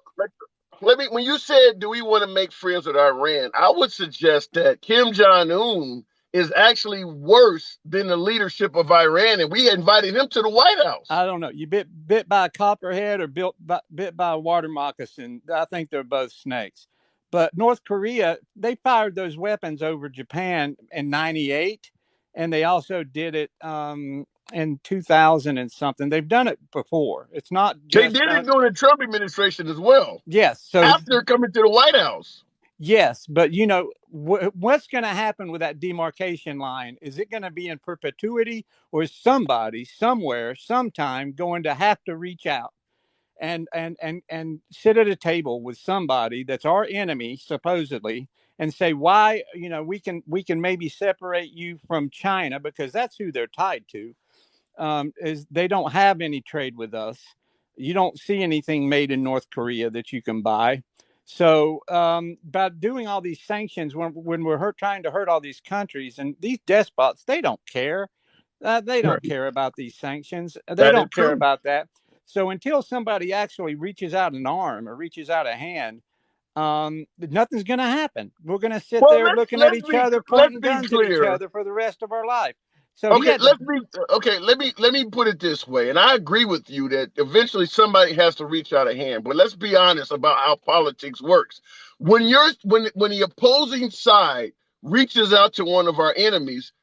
let me. When you said, "Do we want to make friends with Iran?" I would suggest that Kim Jong Un is actually worse than the leadership of Iran, and we invited him to the White House. I don't know. You bit by a copperhead or bit by a water moccasin. I think they're both snakes. But North Korea, they fired those weapons over Japan in '98, and they also did it in 2000 and something. They've done it before. It's not They just did it during the Trump administration as well, yes. So after coming to the White House. yes, but what's going to happen with that demarcation line? Is it going to be in perpetuity, or is somebody somewhere sometime going to have to reach out and sit at a table with somebody that's our enemy supposedly and say why we can maybe separate you from China because that's who they're tied to, is they don't have any trade with us. You don't see anything made in North Korea that you can buy. So by doing all these sanctions, when we're trying to hurt all these countries and these despots, they don't care. They don't care about these sanctions. They That is don't care true. about that. So until somebody actually reaches out an arm or reaches out a hand, nothing's going to happen. We're going to sit Well, there looking at let's each be other, let's pointing be guns at each clear. other for the rest of our life. So he Okay, had to. let me put it this way, and I agree with you that eventually somebody has to reach out a hand. But let's be honest about how politics works. When the opposing side reaches out to one of our enemies,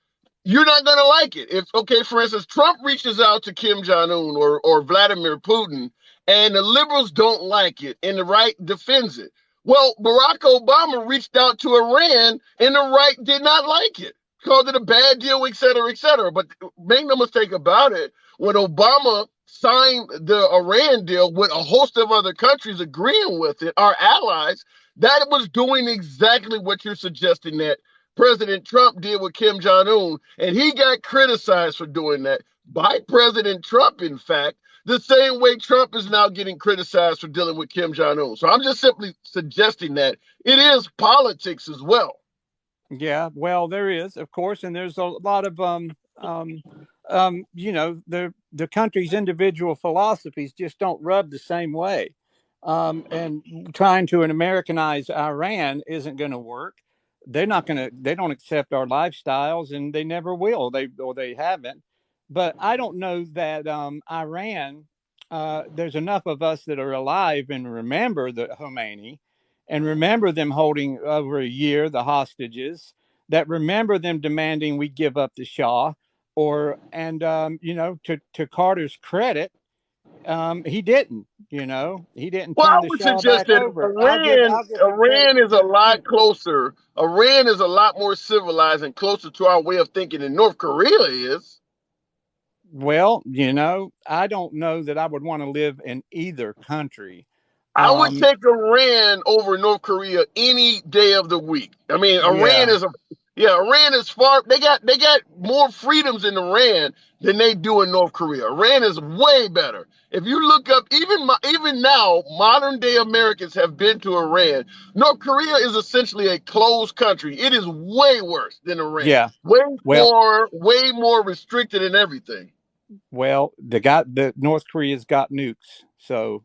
you're not going to like it. If, okay, for instance, Trump reaches out to Kim Jong-un or Vladimir Putin, and the liberals don't like it, and the right defends it. Well, Barack Obama reached out to Iran, and the right did not like it, called it a bad deal, et cetera, et cetera. But make no mistake about it, when Obama signed the Iran deal with a host of other countries agreeing with it, our allies, that was doing exactly what you're suggesting that President Trump did with Kim Jong-un, and he got criticized for doing that by President Trump, in fact, the same way Trump is now getting criticized for dealing with Kim Jong-un. So I'm just simply suggesting that it is politics as well. Yeah, well, there is, of course, and there's a lot of the country's individual philosophies just don't rub the same way, and trying to Americanize Iran isn't going to work. They're not going to. They don't accept our lifestyles, and they never will. They haven't. But I don't know that Iran. There's enough of us that are alive and remember the Khomeini and remember them holding over a year the hostages, that remember them demanding we give up the Shah, to Carter's credit, he didn't. He didn't Well, I turn the would Shah suggest back that over. Iran, I'll give him credit Iran for is a just lot closer. Iran is a lot more civilized and closer to our way of thinking than North Korea is. Well, I don't know that I would want to live in either country. I would Um, take Iran over North Korea any day of the week. I mean, yeah, Iran is far. They got more freedoms in Iran than they do in North Korea. Iran is way better. If you look up, even now, modern day Americans have been to Iran. North Korea is essentially a closed country. It is way worse than Iran. yeah. Well, Way more restricted and everything. Well, the North Korea's got nukes, so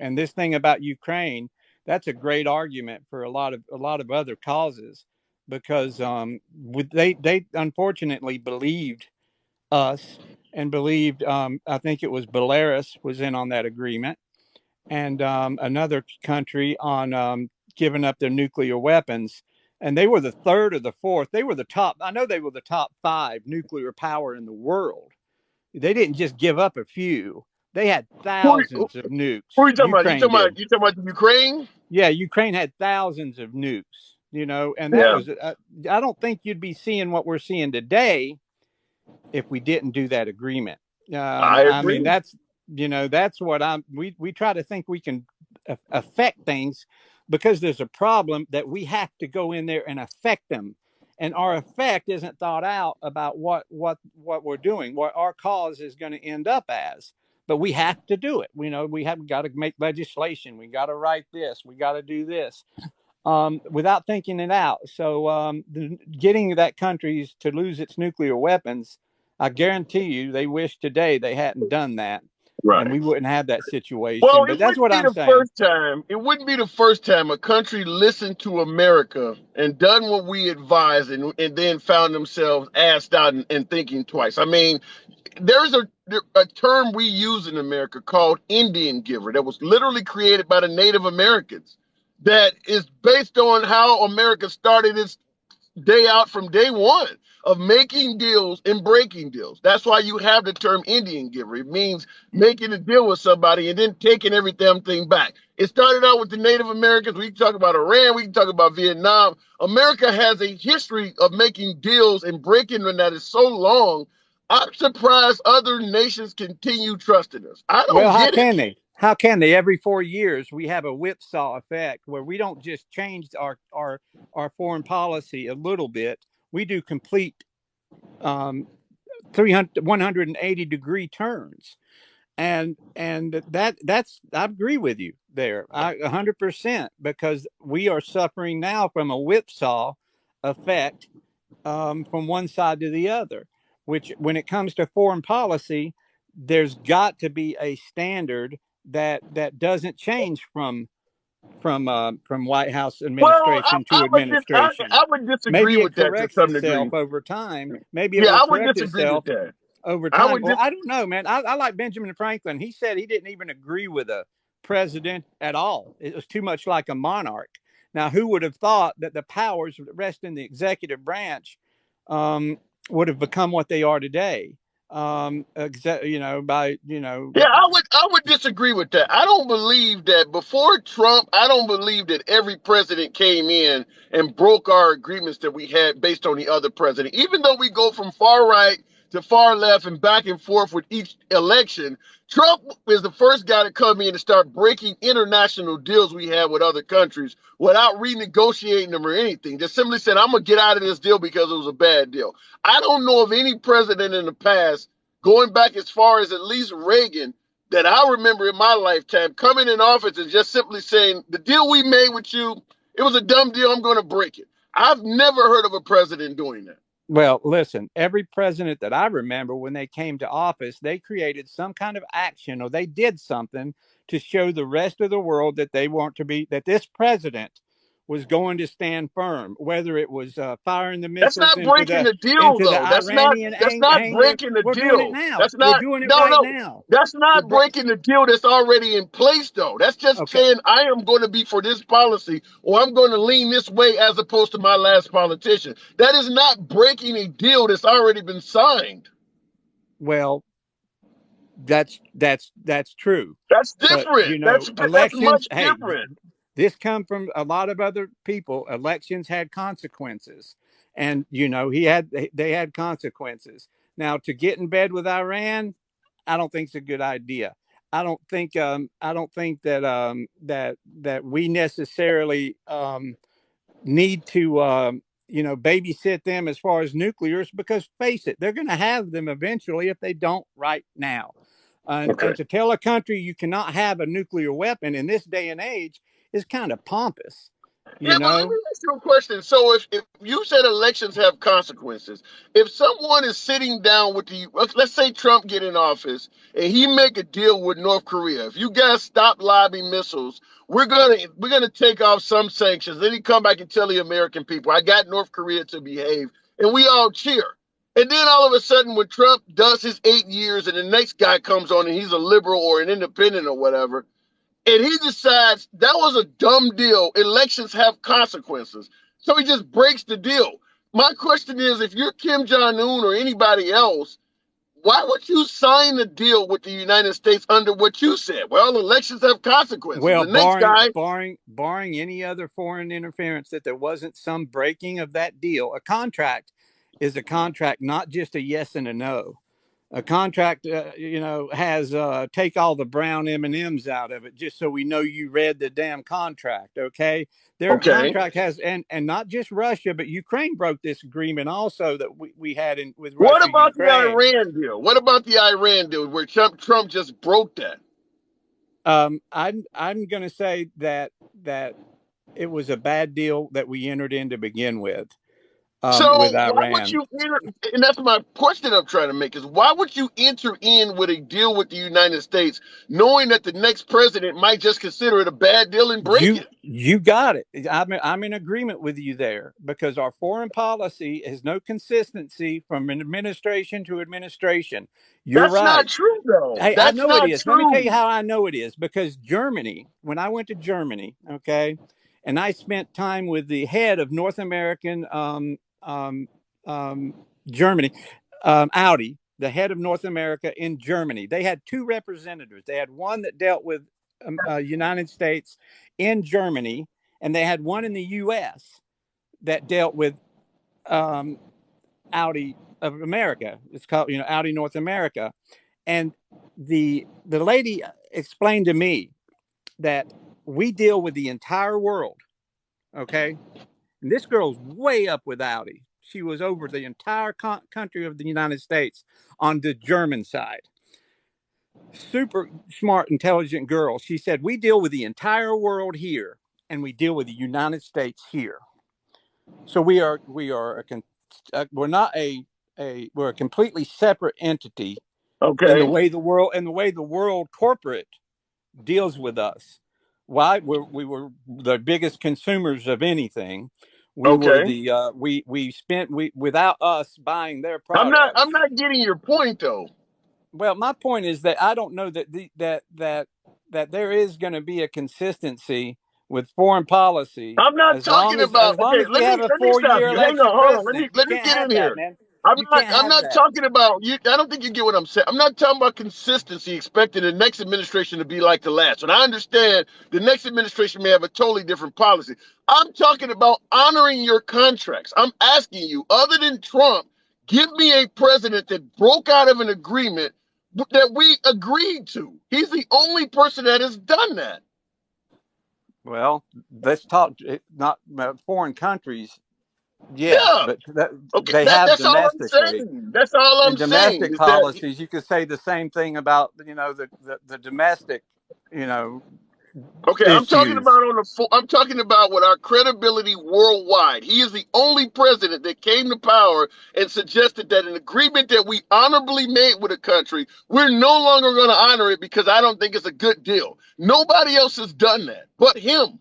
and this thing about Ukraine, that's a great argument for a lot of other causes, because they unfortunately believed us and believed, I think it was Belarus was in on that agreement, and another country on giving up their nuclear weapons. And they were the third or the fourth. They were the top. I know they were the top five nuclear power in the world. They didn't just give up a few. They had Who, thousands of who are nukes. you talking about? You Ukraine talking about did. you talking about Ukraine? Yeah, Ukraine had thousands of nukes, and that Yeah. was, I don't think you'd be seeing what we're seeing today if we didn't do that agreement. I I mean, agree. that's what we try to think we can affect things because there's a problem that we have to go in there and affect them. And our effect isn't thought out about what we're doing, what our cause is going to end up as. But we have to do it. We have got to make legislation. We got to write this. We got to do this without thinking it out. So getting that country to lose its nuclear weapons, I guarantee you they wish today they hadn't done that, and Right. we wouldn't have that Well, situation. But it that's wouldn't what be I'm the saying. first time. It wouldn't be the first time a country listened to America and done what we advised, and then found themselves asked out and thinking twice. I mean, there's a term we use in America called Indian giver that was literally created by the Native Americans. That is based on how America started its day out from day one of making deals and breaking deals. That's why you have the term Indian giver. It means making a deal with somebody and then taking every damn thing back. It started out with the Native Americans. We can talk about Iran. We can talk about Vietnam. America has a history of making deals and breaking them that is so long. I'm surprised other nations continue trusting us. I Well, don't how get it. can they? How can they? Every 4 years, we have a whipsaw effect where we don't just change our foreign policy a little bit. We do complete um, 300, 180-degree turns. And that's I agree with you there, 100%, because we are suffering now from a whipsaw effect, from one side to the other. Which, when it comes to foreign policy, there's got to be a standard that doesn't change from White House Well, administration to administration. I would disagree Maybe it with that to corrects some itself degree. over time. Maybe it Yeah, will I would correct disagree with itself that. over I time. would Well, dis- I don't know, man. I like Benjamin Franklin. He said he didn't even agree with a president at all. It was too much like a monarch. Now, who would have thought that the powers that rest in the executive branch would have become what they are today. By Yeah, I would disagree with that. I don't believe that before Trump, I don't believe that every president came in and broke our agreements that we had based on the other president. Even though we go from far right to far left and back and forth with each election, Trump is the first guy to come in and start breaking international deals we had with other countries without renegotiating them or anything. Just simply said, I'm gonna get out of this deal because it was a bad deal. I don't know of any president in the past, going back as far as at least Reagan, that I remember in my lifetime, coming in office and just simply saying, the deal we made with you, it was a dumb deal, I'm going to break it. I've never heard of a president doing that. Well, listen, every president that I remember, when they came to office, they created some kind of action, or they did something to show the rest of the world that they want to be, that this president was going to stand firm, whether it was firing the That's missiles not breaking the deal, into the though. Iranian That's not hangar. breaking the We're doing it deal. now. That's We're not, doing it no, right no. now. That's The not breaking the deal that's already in place, though. That's just Okay. saying I am going to be for this policy, or I'm going to lean this way as opposed to my last politician. That is not breaking a deal that's already been signed. Well, that's true. That's But different. That's elections, much hey, different. this come from a lot of other people. Elections had consequences, and they had consequences. Now, to get in bed with Iran, I don't think it's a good idea. I don't think that that we necessarily need to babysit them as far as nuclears, because face it, they're going to have them eventually if they don't right now. Okay. And to tell a country you cannot have a nuclear weapon in this day and age is kind of pompous, Yeah, you but let know. me ask you a question. So if you said elections have consequences, if someone is sitting down with let's say Trump get in office and he make a deal with North Korea, if you guys stop lobbing missiles, we're gonna take off some sanctions. Then he come back and tell the American people, I got North Korea to behave, and we all cheer. And then all of a sudden, when Trump does his 8 years and the next guy comes on and he's a liberal or an independent or whatever, and he decides that was a dumb deal. Elections have consequences. So he just breaks the deal. My question is, if you're Kim Jong-un or anybody else, why would you sign a deal with the United States under what you said? Well, elections have consequences. Well, The next guy, barring any other foreign interference, that there wasn't some breaking of that deal. A contract is a contract, not just a yes and a no. A contract, has take all the brown M&Ms out of it, just so we know you read the damn contract. Okay, their okay. contract has, and not just Russia, but Ukraine broke this agreement also that we had with What Russia, about the Ukraine. Iran deal? What about the Iran deal where Trump just broke that? I'm going to say that it was a bad deal that we entered in to begin with So why would Iran. you enter? And that's my question I'm trying to make is why would you enter in with a deal with the United States, knowing that the next president might just consider it a bad deal and break it? You got it. I'm in agreement with you there, because our foreign policy has no consistency from administration to administration. You're That's not right. true, though. Hey, I That's know it not is. Let me tell you true. how I know it is. Because Germany, when I went to Germany, okay, and I spent time with the head of North American um, Germany, Audi, the head of North America in Germany. They had two representatives. They had one that dealt with United States in Germany, and they had one in the U.S. that dealt with um, Audi of America. It's called, Audi North America. And the lady explained to me that we deal with the entire world. Okay, and this girl's way up with Audi. She was over the entire country of the United States on the German side. Super smart, intelligent girl. She said, we deal with the entire world here, and we deal with the United States here. So we're not we're a completely separate entity in the Okay. way the world corporate deals with us. Why? We were the biggest consumers of anything. We were Okay. the we spent we without us buying their I'm products. not getting your point, though. Well, my point is that I don't know that that there is going to be a consistency with foreign policy I'm not talking about. as long Okay, as we have a let me stop 4-year you. Hang on, election hold on. president. You Let me can't get in have that, here. man. You can't I'm have not that. talking about you. I don't think you get what I'm saying. I'm not talking about consistency, expecting the next administration to be like the last. And I understand the next administration may have a totally different policy. I'm talking about honoring your contracts. I'm asking you, other than Trump, give me a president that broke out of an agreement that we agreed to. He's the only person that has done that. Well, let's talk not foreign countries. Yes, Yeah. but Okay. they have That's all I'm domestically. saying. That's all I'm And saying domestic is that. policies, you could say the same thing about the domestic, you know, Okay, I'm talking issues. about I'm talking about with our credibility worldwide. He is the only president that came to power and suggested that an agreement that we honorably made with a country, we're no longer going to honor it because I don't think it's a good deal. Nobody else has done that but him.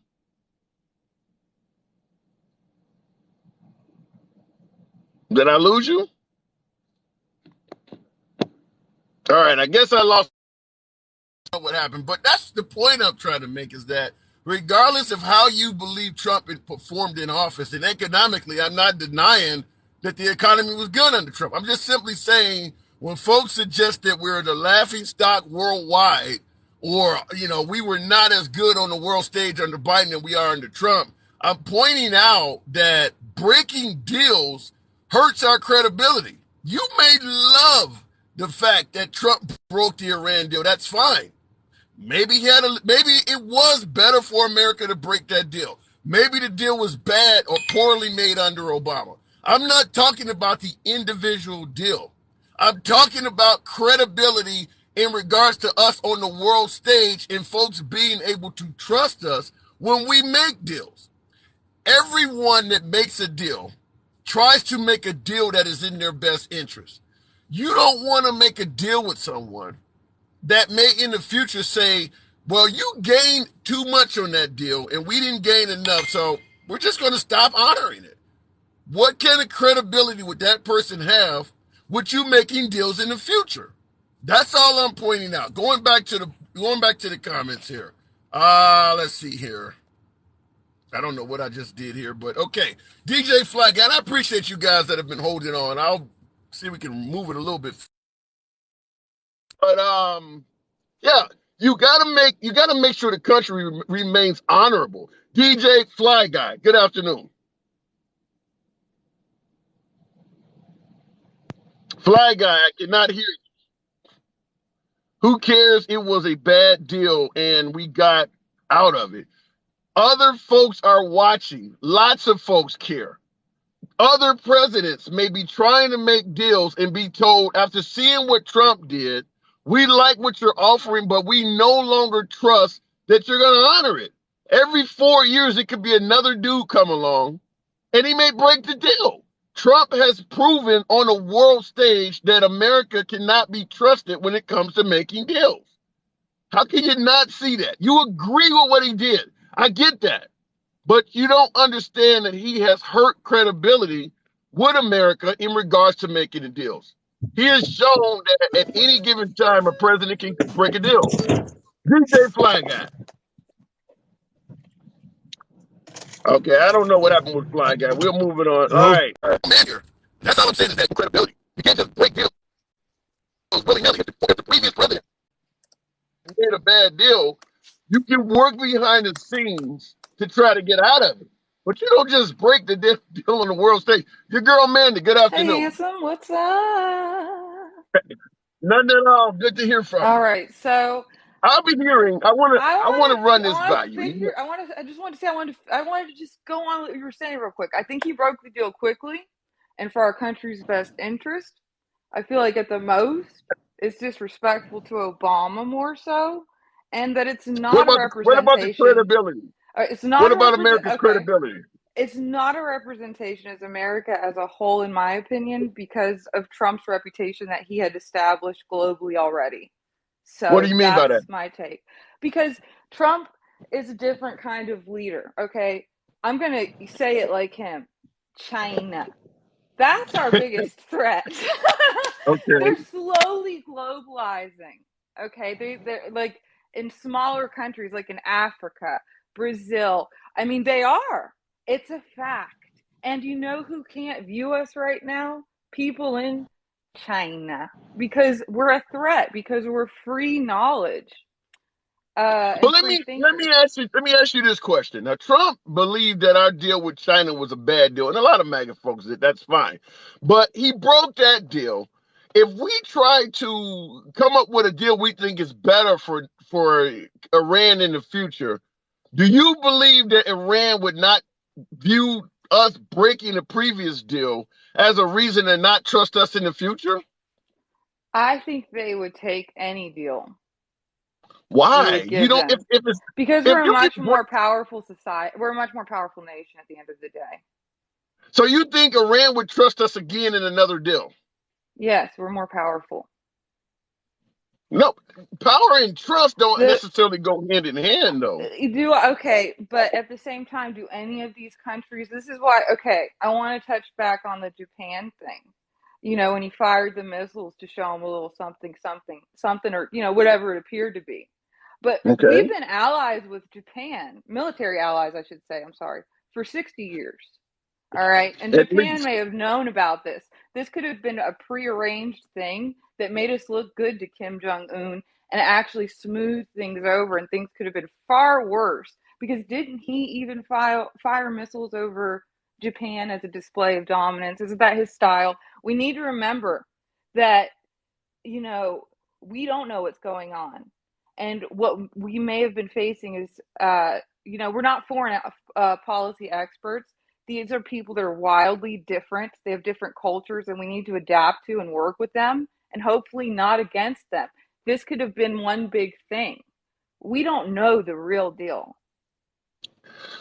Did I lose you? All right, I guess I lost what happened, but that's the point I'm trying to make is that regardless of how you believe Trump had performed in office, and economically, I'm not denying that the economy was good under Trump. I'm just simply saying when folks suggest that we're the laughing stock worldwide, or we were not as good on the world stage under Biden than we are under Trump, I'm pointing out that breaking deals hurts our credibility. You may love the fact that Trump broke the Iran deal. That's fine. Maybe it was better for America to break that deal. Maybe the deal was bad or poorly made under Obama. I'm not talking about the individual deal. I'm talking about credibility in regards to us on the world stage and folks being able to trust us when we make deals. Everyone that makes a deal tries to make a deal that is in their best interest. You don't want to make a deal with someone that may in the future say, well, you gained too much on that deal and we didn't gain enough, so we're just going to stop honoring it. What kind of credibility would that person have with you making deals in the future? That's all I'm pointing out. Going back to the comments here. Let's see here. I don't know what I just did here, but okay. DJ Flag, and I appreciate you guys that have been holding on. I'll see if we can move it a little bit. But yeah, you gotta make sure the country remains honorable. DJ Fly Guy, good afternoon. Fly Guy, I cannot hear you. Who cares? It was a bad deal and we got out of it. Other folks are watching. Lots of folks care. Other presidents may be trying to make deals and be told after seeing what Trump did, we like what you're offering, but we no longer trust that you're going to honor it. Every 4 years, it could be another dude come along and he may break the deal. Trump has proven on a world stage that America cannot be trusted when it comes to making deals. How can you not see that? You agree with what he did. I get that. But you don't understand that he has hurt credibility with America in regards to making the deals. He has shown that at any given time, a president can break a deal. DJ Fly Guy. Okay, I don't know what happened with Fly Guy. We're moving on. All right. That's all I'm saying is that credibility. You can't just break deals willy-nilly. If the previous president made a bad deal, you can work behind the scenes to try to get out of it. But you don't just break the deal on the world stage. Your girl Mandy, good Hey, afternoon. handsome, what's up? None at all. Good to hear from All you. right, so I'll be hearing. I want to run this by you. I just wanted to say, I wanted to just go on what you were saying real quick. I think he broke the deal quickly, and for our country's best interest. I feel like at the most, it's disrespectful to Obama more so, and that it's not a What about the representation. credibility? It's not What a about America's Okay. credibility? It's not a representation as America as a whole, in my opinion, because of Trump's reputation that he had established globally already. What do So you mean by that? that's my take. Because Trump is a different kind of leader, okay? I'm going to say it like him. China. That's our biggest threat. Okay. They're slowly globalizing, okay? They're like in smaller countries, like in Africa, Brazil. I mean, they are. It's a fact. And you know who can't view us right now? people in China because we're a threat, because we're free knowledge But and let free me let me thinkers. ask you this question. Now, Trump believed that our deal with China was a bad deal, and a lot of MAGA folks did. That's fine, but he broke that deal. If we try to come up with a deal we think is better for Iran in the future, do you believe that Iran would not view us breaking the previous deal as a reason to not trust us in the future? I think they would take any deal we Why? would You give don't. them because If we're a you much can, more powerful society. We're a much more powerful nation at the end of the day. so you think Iran would trust us again in another deal? Yes, we're more powerful. No, power and trust don't The necessarily go hand in hand, though. do okay, but at the same time, do any of these countries? This is why. Okay, I want to touch back on the Japan thing. You know, when he fired the missiles to show them a little something, something, something, or whatever it appeared to be. But we've Okay. been allies with Japan, military allies, I should say. I'm sorry, for 60 years. All right. And At Japan least. may have known about this. This could have been a prearranged thing that made us look good to Kim Jong un and actually smooth things over, and things could have been far worse. Because didn't he even fire missiles over Japan as a display of dominance? Isn't that his style? We need to remember that, you know, we don't know what's going on. And what we may have been facing is, we're not foreign policy experts. These are people that are wildly different. They have different cultures, and we need to adapt to and work with them and hopefully not against them. This could have been one big thing. We don't know the real deal.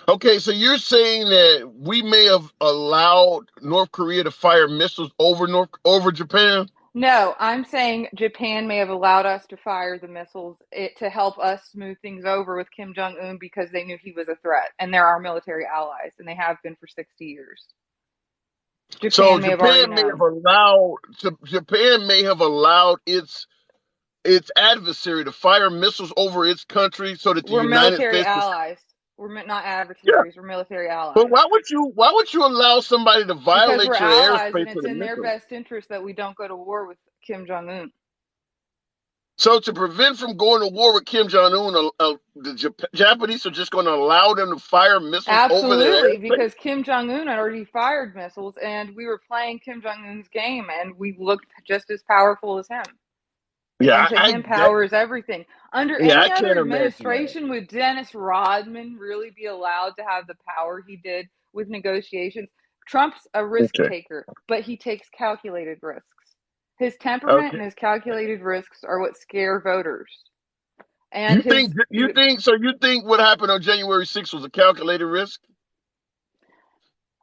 Okay, so you're saying that we may have allowed North Korea to fire missiles over Japan? No, I'm saying Japan may have allowed us to fire the missiles to help us smooth things over with Kim Jong un because they knew he was a threat, and they're our military allies, and they have been for 60 years. So Japan may have already known. Japan may have allowed its adversary to fire missiles over its country so that the We're United military States was. allies. We're not Yeah. adversaries. We're military But allies. why would you allow somebody to Because we're violate your allies, and airspace it's with a in their missile? best interest that we don't go to war with Kim Jong un. So to prevent from going to war with Kim Jong Un, the Japanese are just going to allow them to fire missiles over their Absolutely, airspace. because Kim Jong un had already fired missiles, and we were playing Kim Jong un's game, and we looked just as powerful as him. And Yeah, to him, power is everything. Under I any other can't imagine that. administration, would Dennis Rodman really be allowed to have the power he did with negotiations? Trump's a risk Okay. taker, but he takes calculated risks. His temperament Okay. and his calculated risks are what scare voters. And his You think what happened on January 6th was a calculated risk?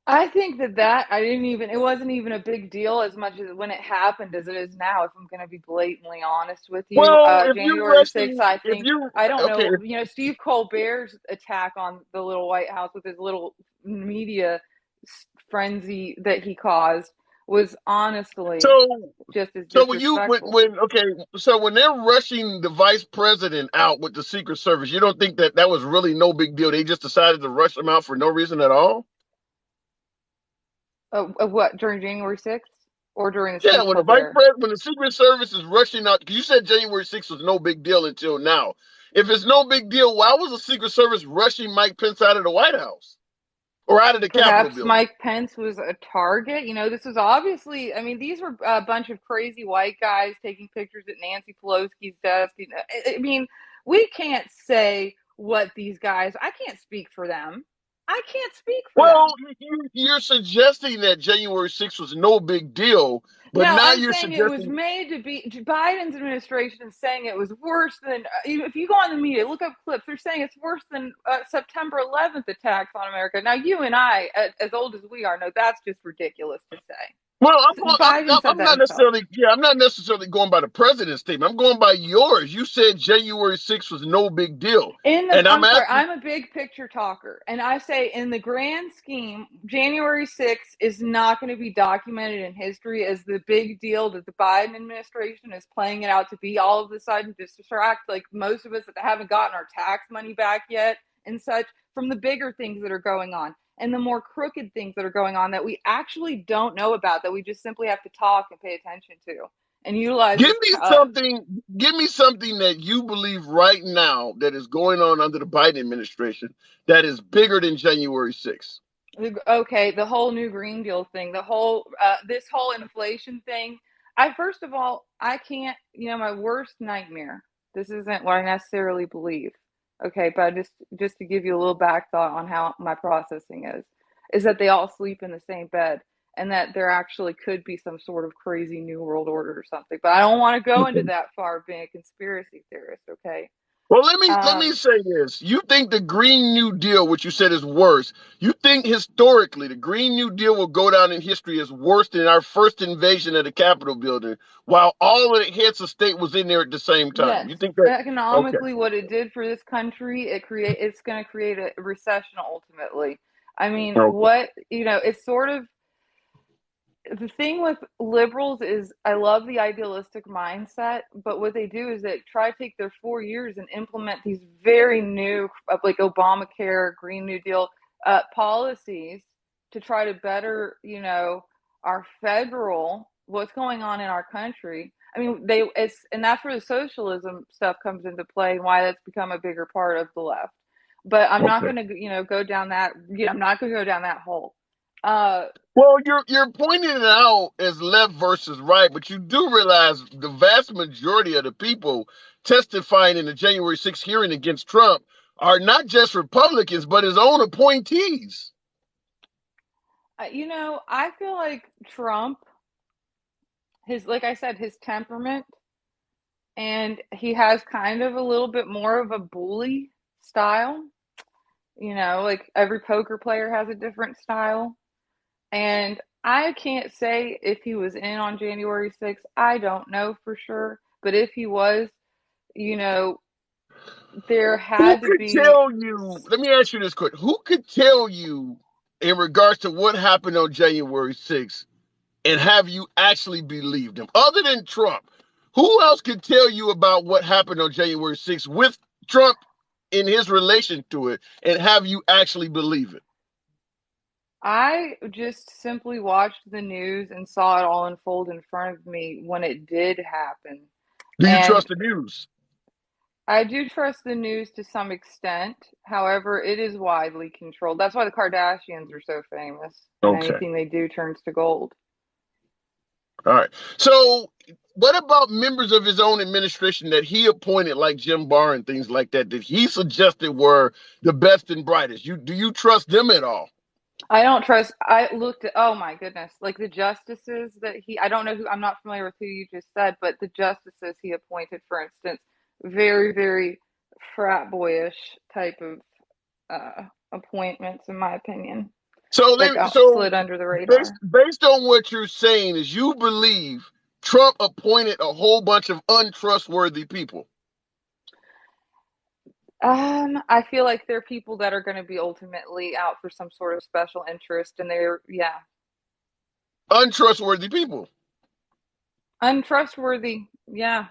I think that it wasn't even a big deal as much as when it happened as it is now, if I'm going to be blatantly honest with you. Well, January 6th, I don't okay, know, Steve Colbert's attack on the little White House with his little media frenzy that he caused was honestly so just as so disrespectful. when they're rushing the vice president out with the Secret Service, you don't think that was really no big deal? They just decided to rush him out for no reason at all? What, during January 6th or during the Yeah, Steve Colbert? when the Secret Service is rushing out, because you said January 6th was no big deal until now. If it's no big deal, why was the Secret Service rushing Mike Pence out of the White House or out of the Capitol Perhaps building? Mike Pence was a target. This was obviously, I mean, these were a bunch of crazy white guys taking pictures at Nancy Pelosi's desk. I mean, we can't say what these guys, I can't speak for them. I can't speak for Well, them. you're suggesting that January 6th was no big deal, but No, now I'm you're saying it was suggesting. made to be. Biden's administration is saying it was worse than. If you go on the media, look up clips. They're saying it's worse than September 11th attacks on America. Now, you and I, as old as we are, know that's just ridiculous to say. Well, Biden said I'm that not himself. necessarily. Yeah, I'm not necessarily going by the president's statement. I'm going by yours. You said January 6th was no big deal, and I'm I'm sorry, asking. I'm a big picture talker, and I say in the grand scheme, January 6th is not going to be documented in history as the big deal that the Biden administration is playing it out to be all of a sudden, to distract like most of us that haven't gotten our tax money back yet and such from the bigger things that are going on. and the more crooked things that are going on that we actually don't know about, that we just simply have to talk and pay attention to and utilize Give this. me something. Give me something that you believe right now that is going on under the Biden administration that is bigger than January 6th. Okay, the whole new Green Deal thing, the whole this whole inflation thing. First of all, I can't. My worst nightmare. This isn't what I necessarily believe. Okay, but just to give you a little back thought on how my processing is that they all sleep in the same bed, and that there actually could be some sort of crazy new world order or something. But I don't want to go into that far of being a conspiracy theorist. Okay. Well, let me say this. You think the Green New Deal, which you said is worse, you think historically the Green New Deal will go down in history as worse than our first invasion of the Capitol building, while all of the heads of state was in there at the same time. Yes, You think that? Okay. economically, what it did for this country, it's going to create a recession ultimately. I mean, Okay. it's sort of the thing with liberals is I love the idealistic mindset, but what they do is they try to take their 4 years and implement these very new, like Obamacare, Green New Deal policies to try to better, our federal, what's going on in our country. I mean, and that's where the socialism stuff comes into play and why that's become a bigger part of the left. But I'm not Okay. going to, go down that. I'm not going to go down that hole. Well, you're pointing it out as left versus right, but you do realize the vast majority of the people testifying in the January 6th hearing against Trump are not just Republicans, but his own appointees. I feel like Trump, like I said, his temperament, and he has kind of a little bit more of a bully style. Like every poker player has a different style. And I can't say if he was in on January 6th. I don't know for sure. But if he was, there Who had to could be. tell you? Let me ask you this quick. Who could tell you in regards to what happened on January 6th and have you actually believed him? Other than Trump, who else could tell you about what happened on January 6th with Trump in his relation to it and have you actually believe it? I just simply watched the news and saw it all unfold in front of me when it did happen. Do you And trust the news? I do trust the news to some extent. However, it is widely controlled. That's why the Kardashians are so famous, and Okay. anything they do turns to gold. All right. So, what about members of his own administration that he appointed, like Jim Barr and things like that he suggested were the best and brightest? Do you trust them at all? I don't trust. I looked at, oh my goodness, like the justices I don't know I'm not familiar with who you just said, but the justices he appointed, for instance, very, very frat boyish type of appointments, in my opinion, So, that so slid under the based radar. based on what you're saying, is you believe Trump appointed a whole bunch of untrustworthy people? I feel like they're people that are going to be ultimately out for some sort of special interest, and yeah, Untrustworthy people. untrustworthy. Yeah.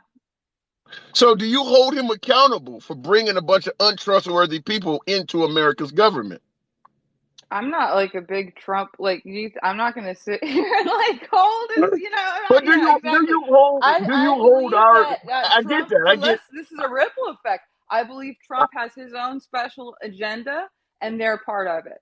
So, do you hold him accountable for bringing a bunch of untrustworthy people into America's government? I'm not like a big Trump like you. I'm not going to sit here and like hold his. I'm But not. Yeah, exactly. do you I hold believe our? that I get Trump. that. I See, get. this is a ripple effect. I believe Trump has his own special agenda, and they're part of it.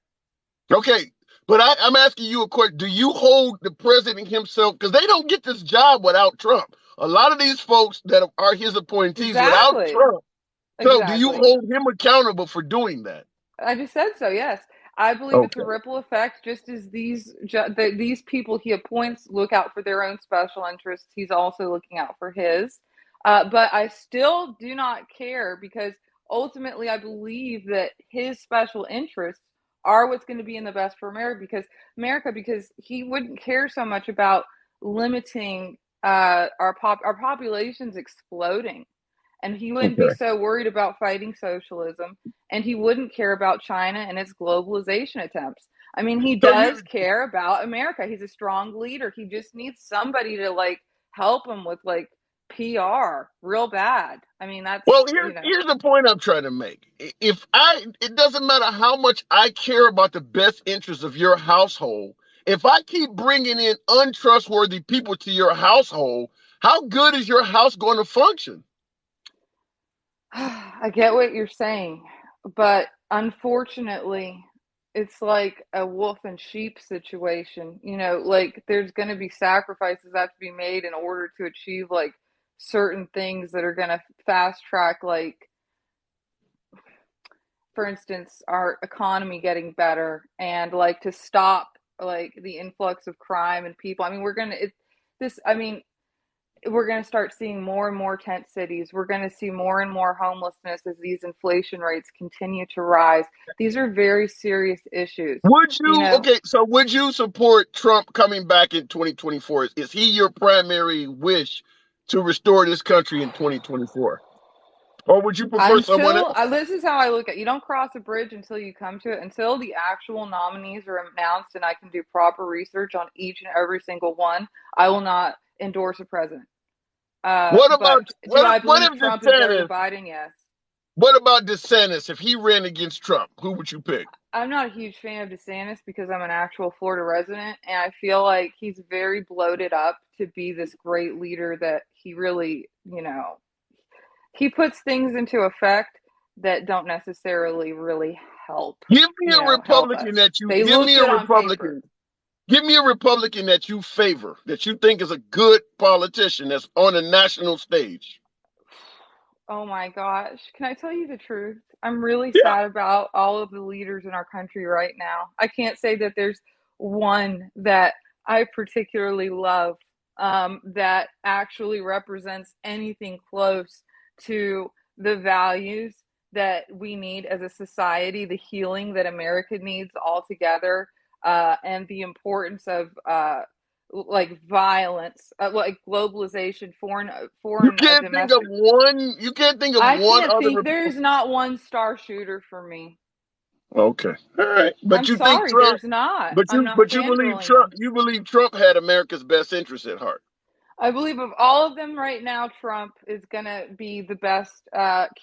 Okay, but I'm asking you a question. Do you hold the president himself? Because they don't get this job without Trump. A lot of these folks that are his appointees without Exactly. Trump. So, do you Exactly. hold him accountable for doing that? I just said so. Yes, I believe it's a Okay. ripple effect. Just as these people he appoints look out for their own special interests, he's also looking out for his. But I still do not care because ultimately I believe that his special interests are what's going to be in the best for because he wouldn't care so much about limiting our population's exploding, and he wouldn't be Okay. so worried about fighting socialism, and he wouldn't care about China and its globalization attempts. I mean, he So does care about America. He's a strong leader. He just needs somebody to like help him with like PR real bad. I mean, that's, Well, you know, here's the point I'm trying to make. It doesn't matter how much I care about the best interests of your household. If I keep bringing in untrustworthy people to your household, how good is your house going to function? I get what you're saying, but unfortunately, it's like a wolf and sheep situation. You know, like there's going to be sacrifices that have to be made in order to achieve like certain things that are going to fast track, like, for instance, our economy getting better and like to stop like the influx of crime and people. I mean, we're going to start seeing more and more tent cities. We're going to see more and more homelessness as these inflation rates continue to rise. These are very serious issues. You know, So would you support Trump coming back in 2024? Is he your primary wish to restore this country in 2024? Or would you prefer someone else? this is how I look at it. You don't cross a bridge until you come to it, until the actual nominees are announced and I can do proper research on each and every single one. I will not endorse a president. What But about do I what believe if Trump is better than DeSantis? Biden? Yes. What about DeSantis? If he ran against Trump, who would you pick? I'm not a huge fan of DeSantis because I'm an actual Florida resident, and I feel like he's very bloated up to be this great leader that he really, you know, he puts things into effect that don't necessarily really help, Give me you a know, help Republican us. that you They give look me a good on paper. Republican. Give me a Republican that you favor, that you think is a good politician that's on a national stage. Oh my gosh. Can I tell you the truth? I'm really Yeah. sad about all of the leaders in our country right now. I can't say that there's one that I particularly love, that actually represents anything close to the values that we need as a society, the healing that America needs altogether, and the importance of like violence, like globalization, domestic. You can't think of I one can't other think. There's Republican. not one star shooter for me. Okay. All right. But I'm you think sorry, Trump there's not. but I'm you not but you believe fangirling him. Trump had America's best interest at heart. I believe of all of them right now, Trump is going to be the best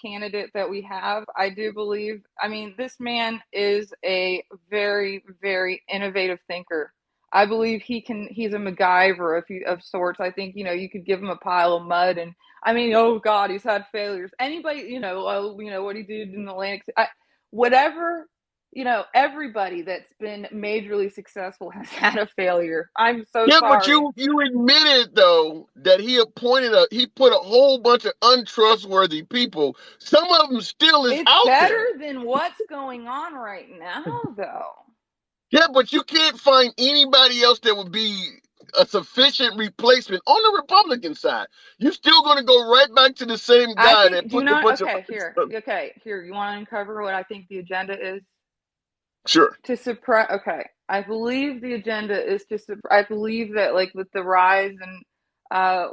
candidate that we have. I do believe. I mean, this man is a very, very innovative thinker. I believe he's a MacGyver of sorts. I think, you know, you could give him a pile of mud and, I mean, oh God, he's had failures. Anybody, what he did in the Atlantic, whatever, everybody that's been majorly successful has had a failure. I'm so Yeah, but sorry. you admitted though that he put a whole bunch of untrustworthy people. Some of them still is It's out better there. than what's going on right now, though. Yeah, but you can't find anybody else that would be a sufficient replacement on the Republican side. You're still going to go right back to the same I guy think, that do you put a not? bunch of. Here, you want to uncover what I think the agenda is? Sure. To suppress, okay. I believe the agenda is I believe that, like, with the rise in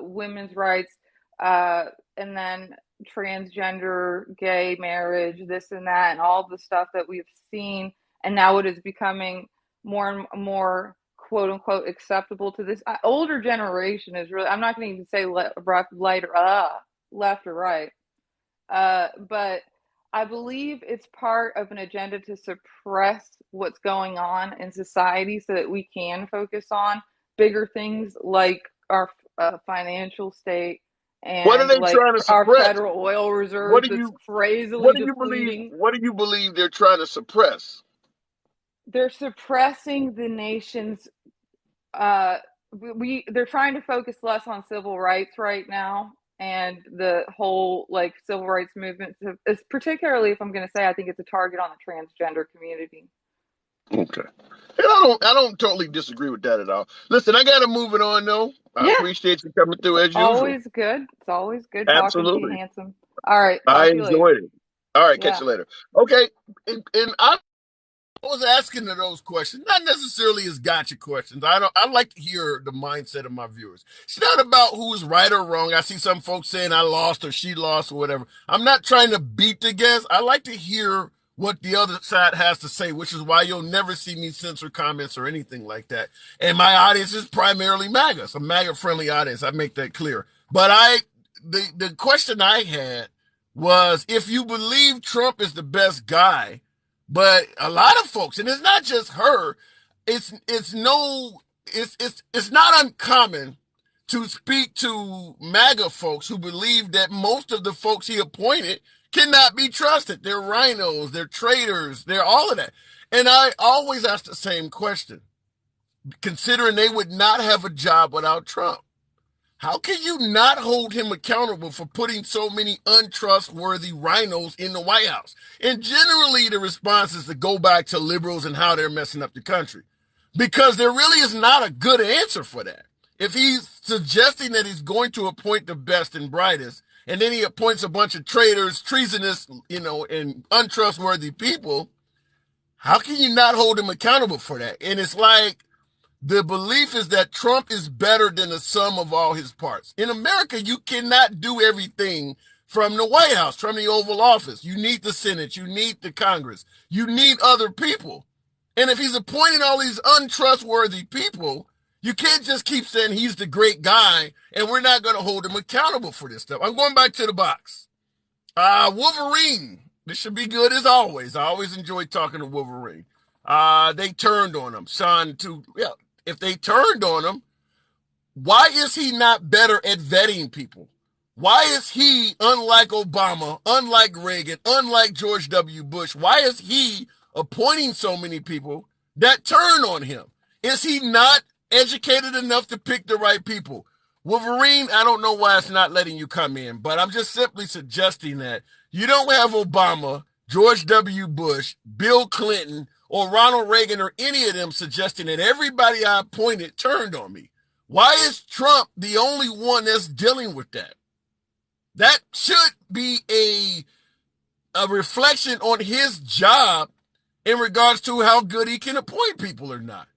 women's rights, and then transgender, gay marriage, this and that, and all the stuff that we've seen, and now it is becoming more and more quote unquote acceptable to this older generation is really, I'm not going to even say left or right, but I believe it's part of an agenda to suppress what's going on in society so that we can focus on bigger things like our financial state What are and they like trying to our suppress? federal oil What reserves do that's you crazily what do you believe? depleting. What do you believe they're trying to suppress? They're suppressing the nation's uh they're trying to focus less on civil rights right now, and the whole like civil rights movement is, particularly, if I'm going to say, I think it's a target on the transgender community. Okay. And I don't totally disagree with that at all. Listen, I got to move it on though. I Yeah, appreciate you coming through as usual. it's always good talking to you, Absolutely. handsome. All right, I talk to you later. enjoyed it. All right, catch Yeah. you later. Okay. And I was asking those questions, not necessarily as gotcha questions. I like to hear the mindset of my viewers. It's not about who's right or wrong. I see some folks saying I lost or she lost or whatever. I'm not trying to beat the guest. I like to hear what the other side has to say, which is why you'll never see me censor comments or anything like that. And my audience is primarily MAGA. It's a MAGA friendly audience. I make that clear. But the question I had was, if you believe Trump is the best guy, but a lot of folks, and it's not just her, it's not uncommon to speak to MAGA folks who believe that most of the folks he appointed cannot be trusted. They're rhinos, they're traitors, they're all of that. And I always ask the same question, considering they would not have a job without Trump. How can you not hold him accountable for putting so many untrustworthy rhinos in the White House? And generally, the response is to go back to liberals and how they're messing up the country, because there really is not a good answer for that. If he's suggesting that he's going to appoint the best and brightest, and then he appoints a bunch of traitors, treasonous, and untrustworthy people, how can you not hold him accountable for that? And it's like, the belief is that Trump is better than the sum of all his parts. In America, you cannot do everything from the White House, from the Oval Office. You need the Senate. You need the Congress. You need other people. And if he's appointing all these untrustworthy people, you can't just keep saying he's the great guy and we're not going to hold him accountable for this stuff. I'm going back to the box. Wolverine. This should be good as always. I always enjoy talking to Wolverine. They turned on him. If they turned on him, why is he not better at vetting people? Why is he, unlike Obama, unlike Reagan, unlike George W. Bush, why is he appointing so many people that turn on him? Is he not educated enough to pick the right people? Wolverine, I don't know why it's not letting you come in, but I'm just simply suggesting that you don't have Obama, George W. Bush, Bill Clinton, or Ronald Reagan, or any of them suggesting that everybody I appointed turned on me. Why is Trump the only one that's dealing with that? That should be a reflection on his job in regards to how good he can appoint people or not.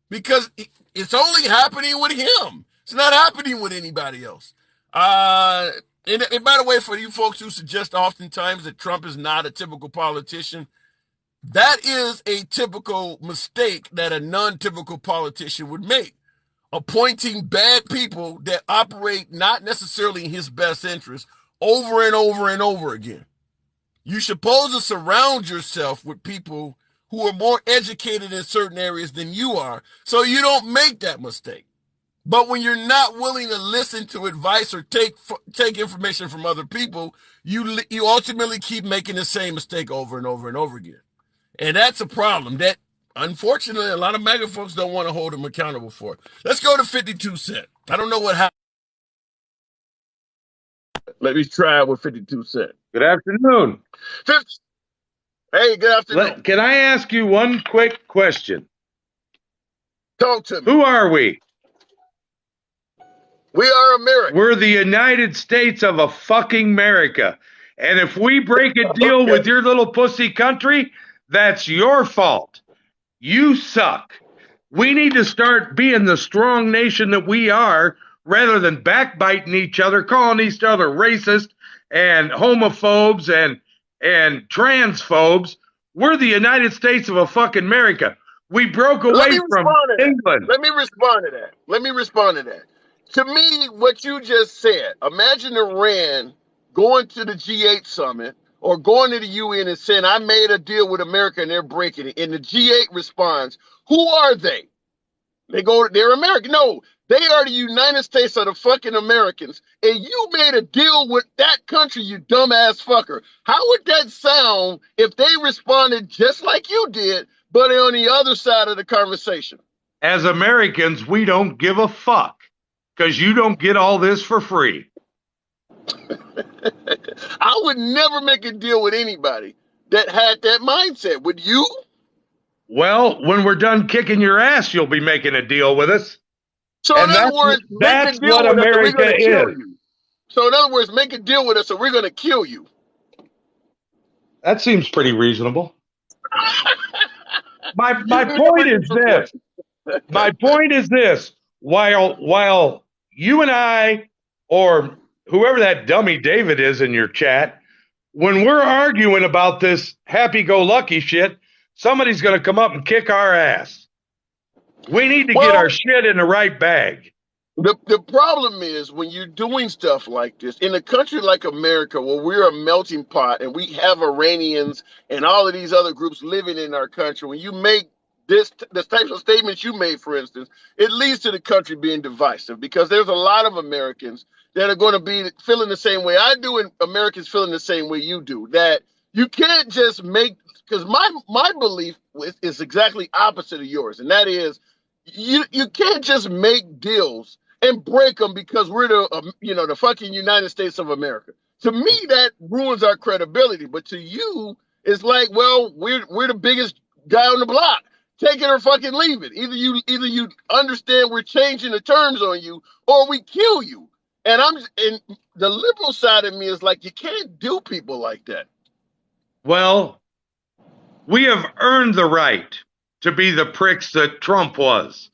Because it's only happening with him. It's not happening with anybody else. And by the way, for you folks who suggest oftentimes that Trump is not a typical politician, that is a typical mistake that a non-typical politician would make. Appointing bad people that operate not necessarily in his best interest over and over and over again. You're supposed to surround yourself with people who are more educated in certain areas than you are, so you don't make that mistake. But when you're not willing to listen to advice or take information from other people, you ultimately keep making the same mistake over and over and over again. And that's a problem that, unfortunately, a lot of MAGA folks don't want to hold him accountable for. Let's go to 52 Cent. I don't know what happened. Let me try it with 52 Cent. Good afternoon. Hey, good afternoon. Can I ask you one quick question? Talk to me. Who are we? We are America. We're the United States of a fucking America. And if we break a deal with your little pussy country, that's your fault. You suck. We need to start being the strong nation that we are, rather than backbiting each other, calling each other racist and homophobes and transphobes. We're the United States of a fucking America. We broke away from England. Let me respond to that. To me, what you just said, imagine Iran going to the G8 summit or going to the UN and saying, I made a deal with America and they're breaking it. And the G8 responds, who are they? They're American. No, they are the United States of the fucking Americans. And you made a deal with that country, you dumbass fucker. How would that sound if they responded just like you did, but on the other side of the conversation? As Americans, we don't give a fuck, because you don't get all this for free. I would never make a deal with anybody that had that mindset. Would you? Well, when we're done kicking your ass, you'll be making a deal with us. So in other words, that's what America is. So in other words, make a deal with us or we're going to kill you. That seems pretty reasonable. My point is this. My point is this. While you and I, or whoever that dummy David is in your chat, when we're arguing about this happy-go-lucky shit, somebody's going to come up and kick our ass. We need to get our shit in the right bag. The problem is when you're doing stuff like this in a country like America, where we're a melting pot and we have Iranians and all of these other groups living in our country, when you make the types of statements you made, for instance, it leads to the country being divisive because there's a lot of Americans that are going to be feeling the same way I do, and Americans feeling the same way you do. That you can't just make, because my belief is exactly opposite of yours, and that is you can't just make deals and break them because we're the fucking United States of America. To me, that ruins our credibility. But to you, it's like, well, we're the biggest guy on the block. Take it or fucking leave it. Either you understand we're changing the terms on you, or we kill you. And the liberal side of me is like, you can't do people like that. Well, we have earned the right to be the pricks that Trump was.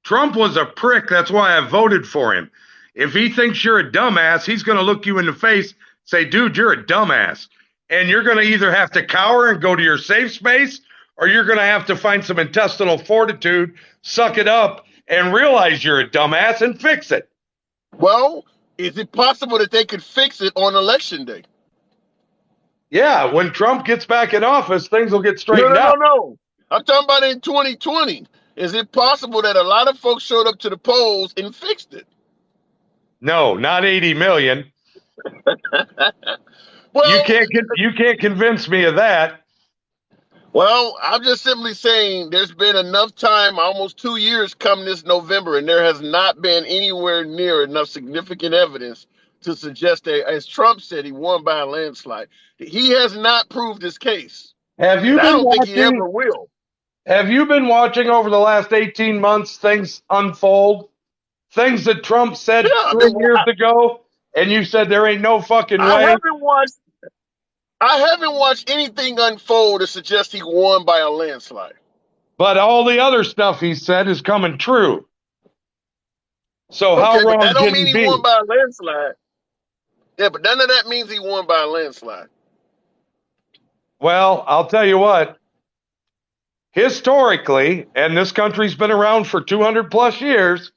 Trump was a prick. That's why I voted for him. If he thinks you're a dumbass, he's going to look you in the face, say, dude, you're a dumbass. And you're going to either have to cower and go to your safe space, or you're going to have to find some intestinal fortitude, suck it up, and realize you're a dumbass and fix it. Well, is it possible that they could fix it on election day? Yeah, when Trump gets back in office, things will get straightened out. No. I'm talking about in 2020. Is it possible that a lot of folks showed up to the polls and fixed it? No, not 80 million. Well, you can't convince me of that. Well, I'm just simply saying there's been enough time, almost 2 years come this November, and there has not been anywhere near enough significant evidence to suggest that, as Trump said, he won by a landslide. He has not proved his case. Have you I been don't think he watching? ever will. Have you been watching over the last 18 months things unfold? Things that Trump said Yeah, 3 years ago, and you said there ain't no fucking way. I haven't watched anything unfold to suggest he won by a landslide. But all the other stuff he said is coming true. So Okay, how but wrong that don't can mean he he be? won by a landslide. Yeah, but none of that means he won by a landslide. Well, I'll tell you what. Historically, and this country's been around for 200 plus years,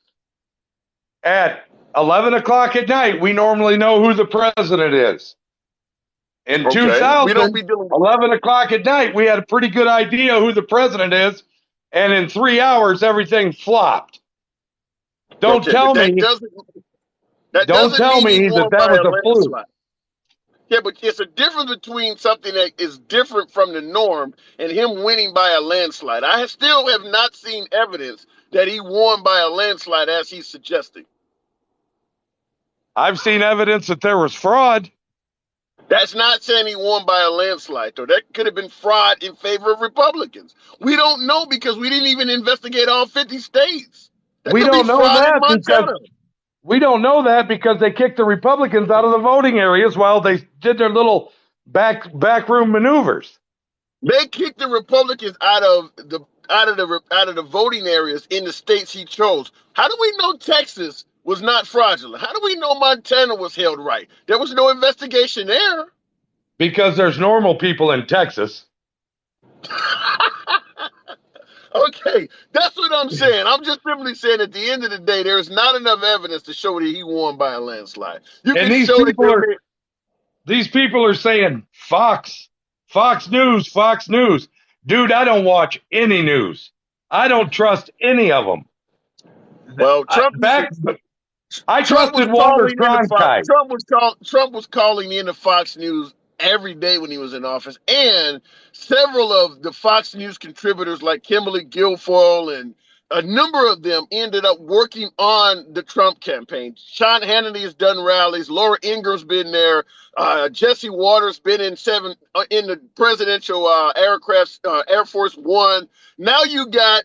at 11 o'clock at night, we normally know who the president is. In 2000, 11 o'clock at night, we had a pretty good idea who the president is, and in 3 hours, everything flopped. Don't tell me that was a fluke. Yeah, but it's a difference between something that is different from the norm and him winning by a landslide. I still have not seen evidence that he won by a landslide as he's suggesting. I've seen evidence that there was fraud. That's not saying he won by a landslide, though. That could have been fraud in favor of Republicans. We don't know because we didn't even investigate all 50 states. We don't know that because they kicked the Republicans out of the voting areas while they did their little backroom maneuvers. They kicked the Republicans out of the voting areas in the states he chose. How do we know Texas was not fraudulent? How do we know Montana was held right? There was no investigation there. Because there's normal people in Texas. Okay, that's what I'm saying. I'm just simply saying at the end of the day, there's not enough evidence to show that he won by a landslide. These people are saying Fox News. Dude, I don't watch any news. I don't trust any of them. Well, I trusted Walter Cronkite. Trump was calling in the Fox News every day when he was in office, and several of the Fox News contributors like Kimberly Guilfoyle and a number of them ended up working on the Trump campaign. Sean Hannity has done rallies. Laura Ingraham's been there. Jesse Waters been in the presidential aircraft, Air Force One. Now you got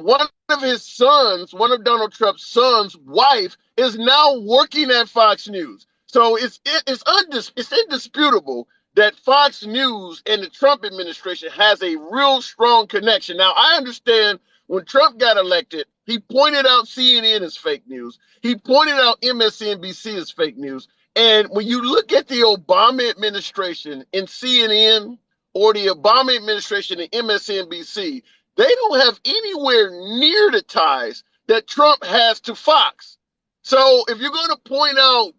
one of his sons, one of Donald Trump's sons' wife, is now working at Fox News. So it's indisputable that Fox News and the Trump administration has a real strong connection. Now, I understand when Trump got elected, he pointed out CNN as fake news. He pointed out MSNBC as fake news. And when you look at the Obama administration and CNN or the Obama administration and MSNBC, they don't have anywhere near the ties that Trump has to Fox. So if you're going to point out,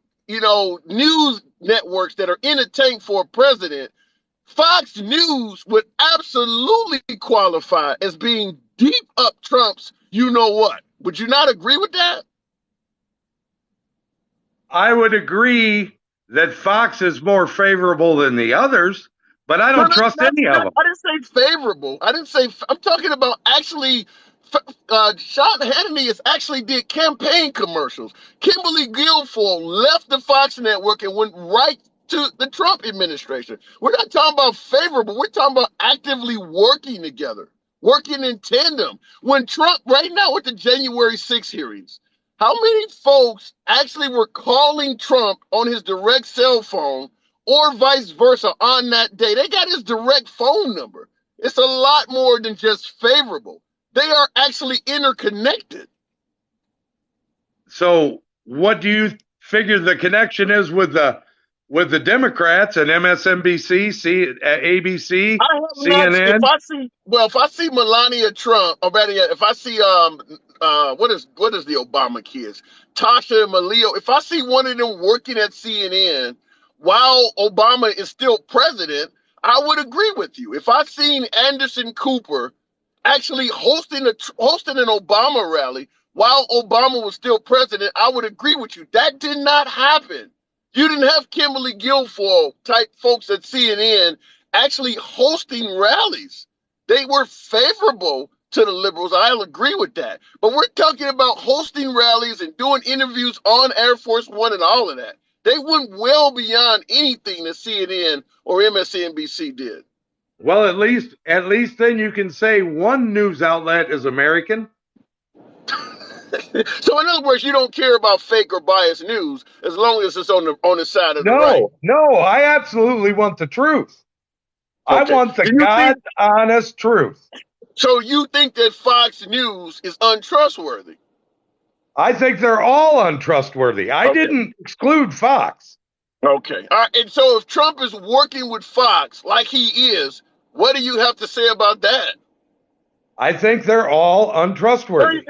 news networks that are in a tank for a president, Fox News would absolutely qualify as being deep up Trump's you know what. Would you not agree with that? I would agree that Fox is more favorable than the others, but I don't trust any of them. I didn't say favorable. I'm talking about actually. Sean Hannity has actually did campaign commercials. Kimberly Guilfoyle left the Fox network and went right to the Trump administration. We're not talking about favorable. We're talking about actively working together, working in tandem. When Trump, right now with the January 6 hearings, how many folks actually were calling Trump on his direct cell phone or vice versa on that day? They got his direct phone number. It's a lot more than just favorable. They are actually interconnected. So what do you figure the connection is with the Democrats and MSNBC, ABC, I have not. CNN? If I see Melania Trump, or better yet, if I see what is the Obama kids, Tasha and Malio, if I see one of them working at CNN while Obama is still president, I would agree with you. If I seen Anderson Cooper actually hosting an Obama rally while Obama was still president, I would agree with you. That did not happen. You didn't have Kimberly Guilfoyle type folks at CNN actually hosting rallies. They were favorable to the liberals. I'll agree with that. But we're talking about hosting rallies and doing interviews on Air Force One and all of that. They went well beyond anything that CNN or MSNBC did. Well, at least then you can say one news outlet is American. So in other words, you don't care about fake or biased news as long as it's on the side of the right. No, I absolutely want the truth. Okay. I want the honest truth. So you think that Fox News is untrustworthy? I think they're all untrustworthy. I didn't exclude Fox. Okay. All right. And so if Trump is working with Fox like he is, what do you have to say about that? I think they're all untrustworthy.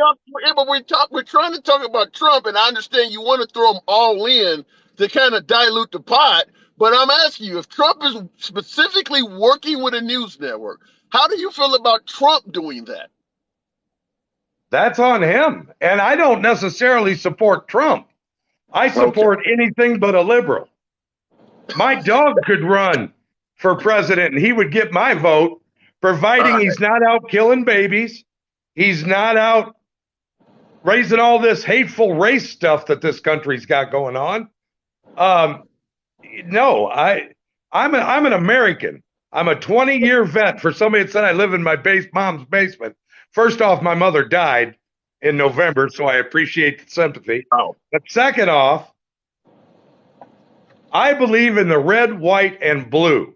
But we're trying to talk about Trump, and I understand you want to throw them all in to kind of dilute the pot. But I'm asking you, if Trump is specifically working with a news network, how do you feel about Trump doing that? That's on him. And I don't necessarily support Trump. I support anything but a liberal. My dog could run for president, and he would get my vote, providing he's not out killing babies. He's not out raising all this hateful race stuff that this country's got going on. No, I'm an American. I'm a 20-year vet. For somebody that said I live in my mom's basement. First off, my mother died in November, so I appreciate the sympathy. But second off, I believe in the red, white, and blue.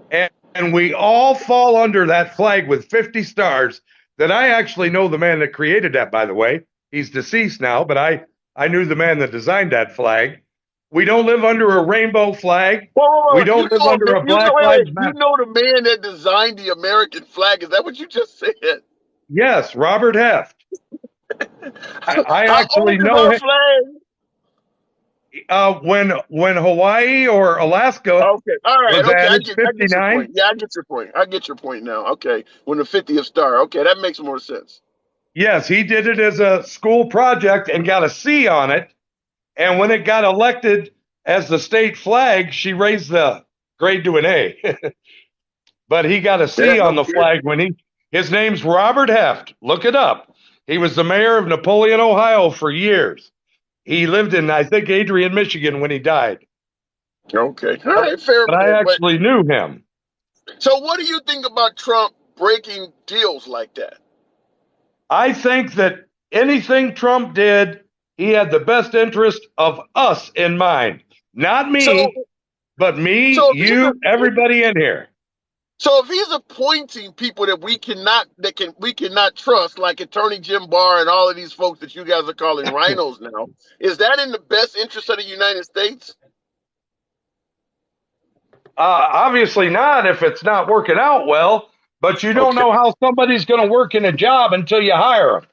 And we all fall under that flag with 50 stars that I actually know the man that created that, by the way. He's deceased now, but I knew the man that designed that flag. We don't live under a rainbow flag. We don't live under a Black Lives Matter. You know the man that designed the American flag. Is that what you just said? Yes, Robert Heft. I actually know him. When Hawaii or Alaska all right, was added, 59. I get your point. I get your point now. Okay, when the 50th star. Okay, that makes more sense. Yes, he did it as a school project and got a C on it. And when it got elected as the state flag, she raised the grade to an A. But he got a C on the flag when his name's Robert Heft. Look it up. He was the mayor of Napoleon, Ohio for years. He lived in, I think, Adrian, Michigan when he died. Okay. All right, fair. But I actually knew him. So what do you think about Trump breaking deals like that? I think that anything Trump did, he had the best interest of us in mind. Not me, but me, you, everybody in here. So if he's appointing people that we cannot trust, like Attorney Jim Barr and all of these folks that you guys are calling rhinos now, is that in the best interest of the United States? Obviously not if it's not working out well, but you don't know how somebody's going to work in a job until you hire them.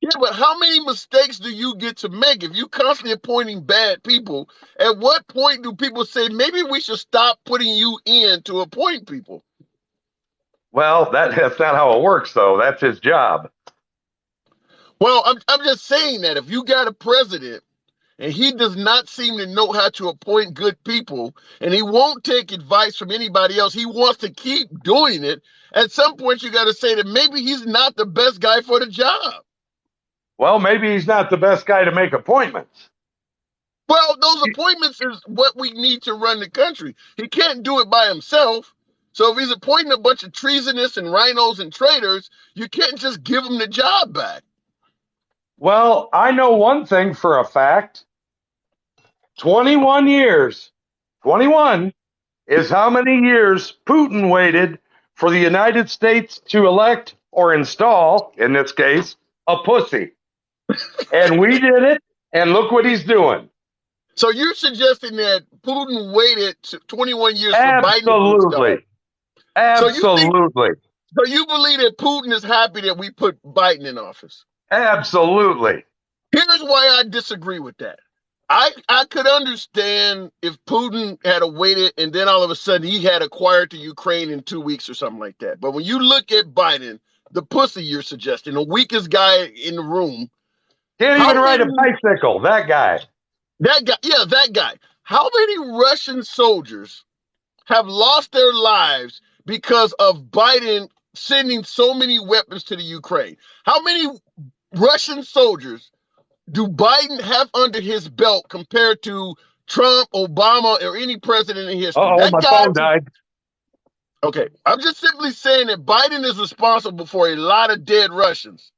Yeah, but how many mistakes do you get to make if you constantly appointing bad people? At what point do people say maybe we should stop putting you in to appoint people? Well, that's not how it works, though. That's his job. Well, I'm just saying that if you got a president and he does not seem to know how to appoint good people and he won't take advice from anybody else, he wants to keep doing it. At some point, you got to say that maybe he's not the best guy for the job. Well, maybe he's not the best guy to make appointments. Well, those appointments is what we need to run the country. He can't do it by himself. So if he's appointing a bunch of treasonous and rhinos and traitors, you can't just give him the job back. Well, I know one thing for a fact. 21 years. 21 is how many years Putin waited for the United States to elect or install, in this case, a pussy. And we did it, and look what he's doing. So you're suggesting that Putin waited 21 years for Biden to Absolutely. Absolutely. So you believe that Putin is happy that we put Biden in office? Absolutely. Here's why I disagree with that. I could understand if Putin had waited and then all of a sudden he had acquired the Ukraine in 2 weeks or something like that. But when you look at Biden, the pussy you're suggesting, the weakest guy in the room. Can't even ride a bicycle, that guy. That guy, yeah, that guy. How many Russian soldiers have lost their lives because of Biden sending so many weapons to the Ukraine? How many Russian soldiers do Biden have under his belt compared to Trump, Obama, or any president in history? Oh, my phone died. Okay, I'm just simply saying that Biden is responsible for a lot of dead Russians.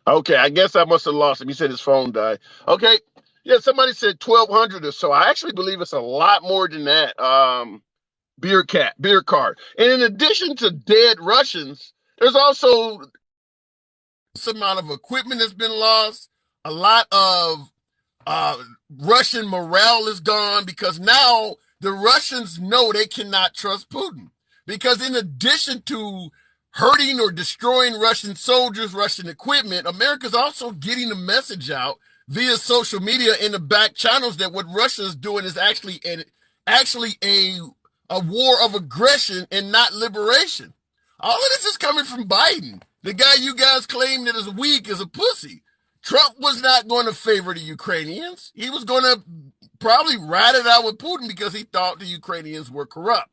Okay, I guess I must have lost him. He said his phone died. Okay, yeah, somebody said 1,200 or so. I actually believe it's a lot more than that. Beer card. And in addition to dead Russians, there's also some amount of equipment that's been lost. A lot of Russian morale is gone because now the Russians know they cannot trust Putin. Because in addition to hurting or destroying Russian soldiers, Russian equipment, America's also getting the message out via social media in the back channels that what Russia is doing is actually a war of aggression and not liberation. All of this is coming from Biden. The guy you guys claim that is weak is a pussy. Trump was not going to favor the Ukrainians. He was going to probably ride it out with Putin because he thought the Ukrainians were corrupt.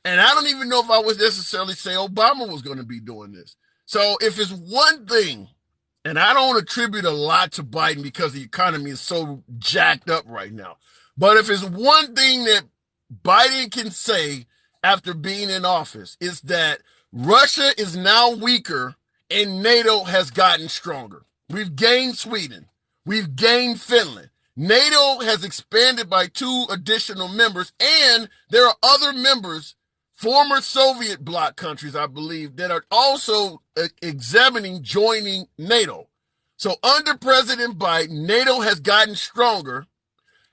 And I don't even know if I would necessarily say Obama was going to be doing this. So if it's one thing, and I don't attribute a lot to Biden because the economy is so jacked up right now, but if it's one thing that Biden can say after being in office, is that Russia is now weaker and NATO has gotten stronger. We've gained Sweden. We've gained Finland. NATO has expanded by 2 additional members, and there are other members, former Soviet bloc countries, I believe, that are also examining joining NATO. So under President Biden, NATO has gotten stronger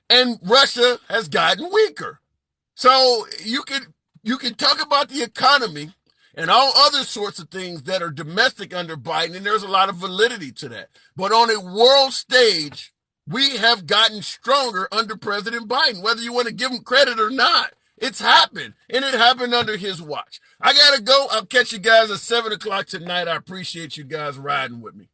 and Russia has gotten weaker. So you can talk about the economy and all other sorts of things that are domestic under Biden, and there's a lot of validity to that. But on a world stage, we have gotten stronger under President Biden, whether you want to give him credit or not. It's happened, and it happened under his watch. I got to go. I'll catch you guys at 7 o'clock tonight. I appreciate you guys riding with me.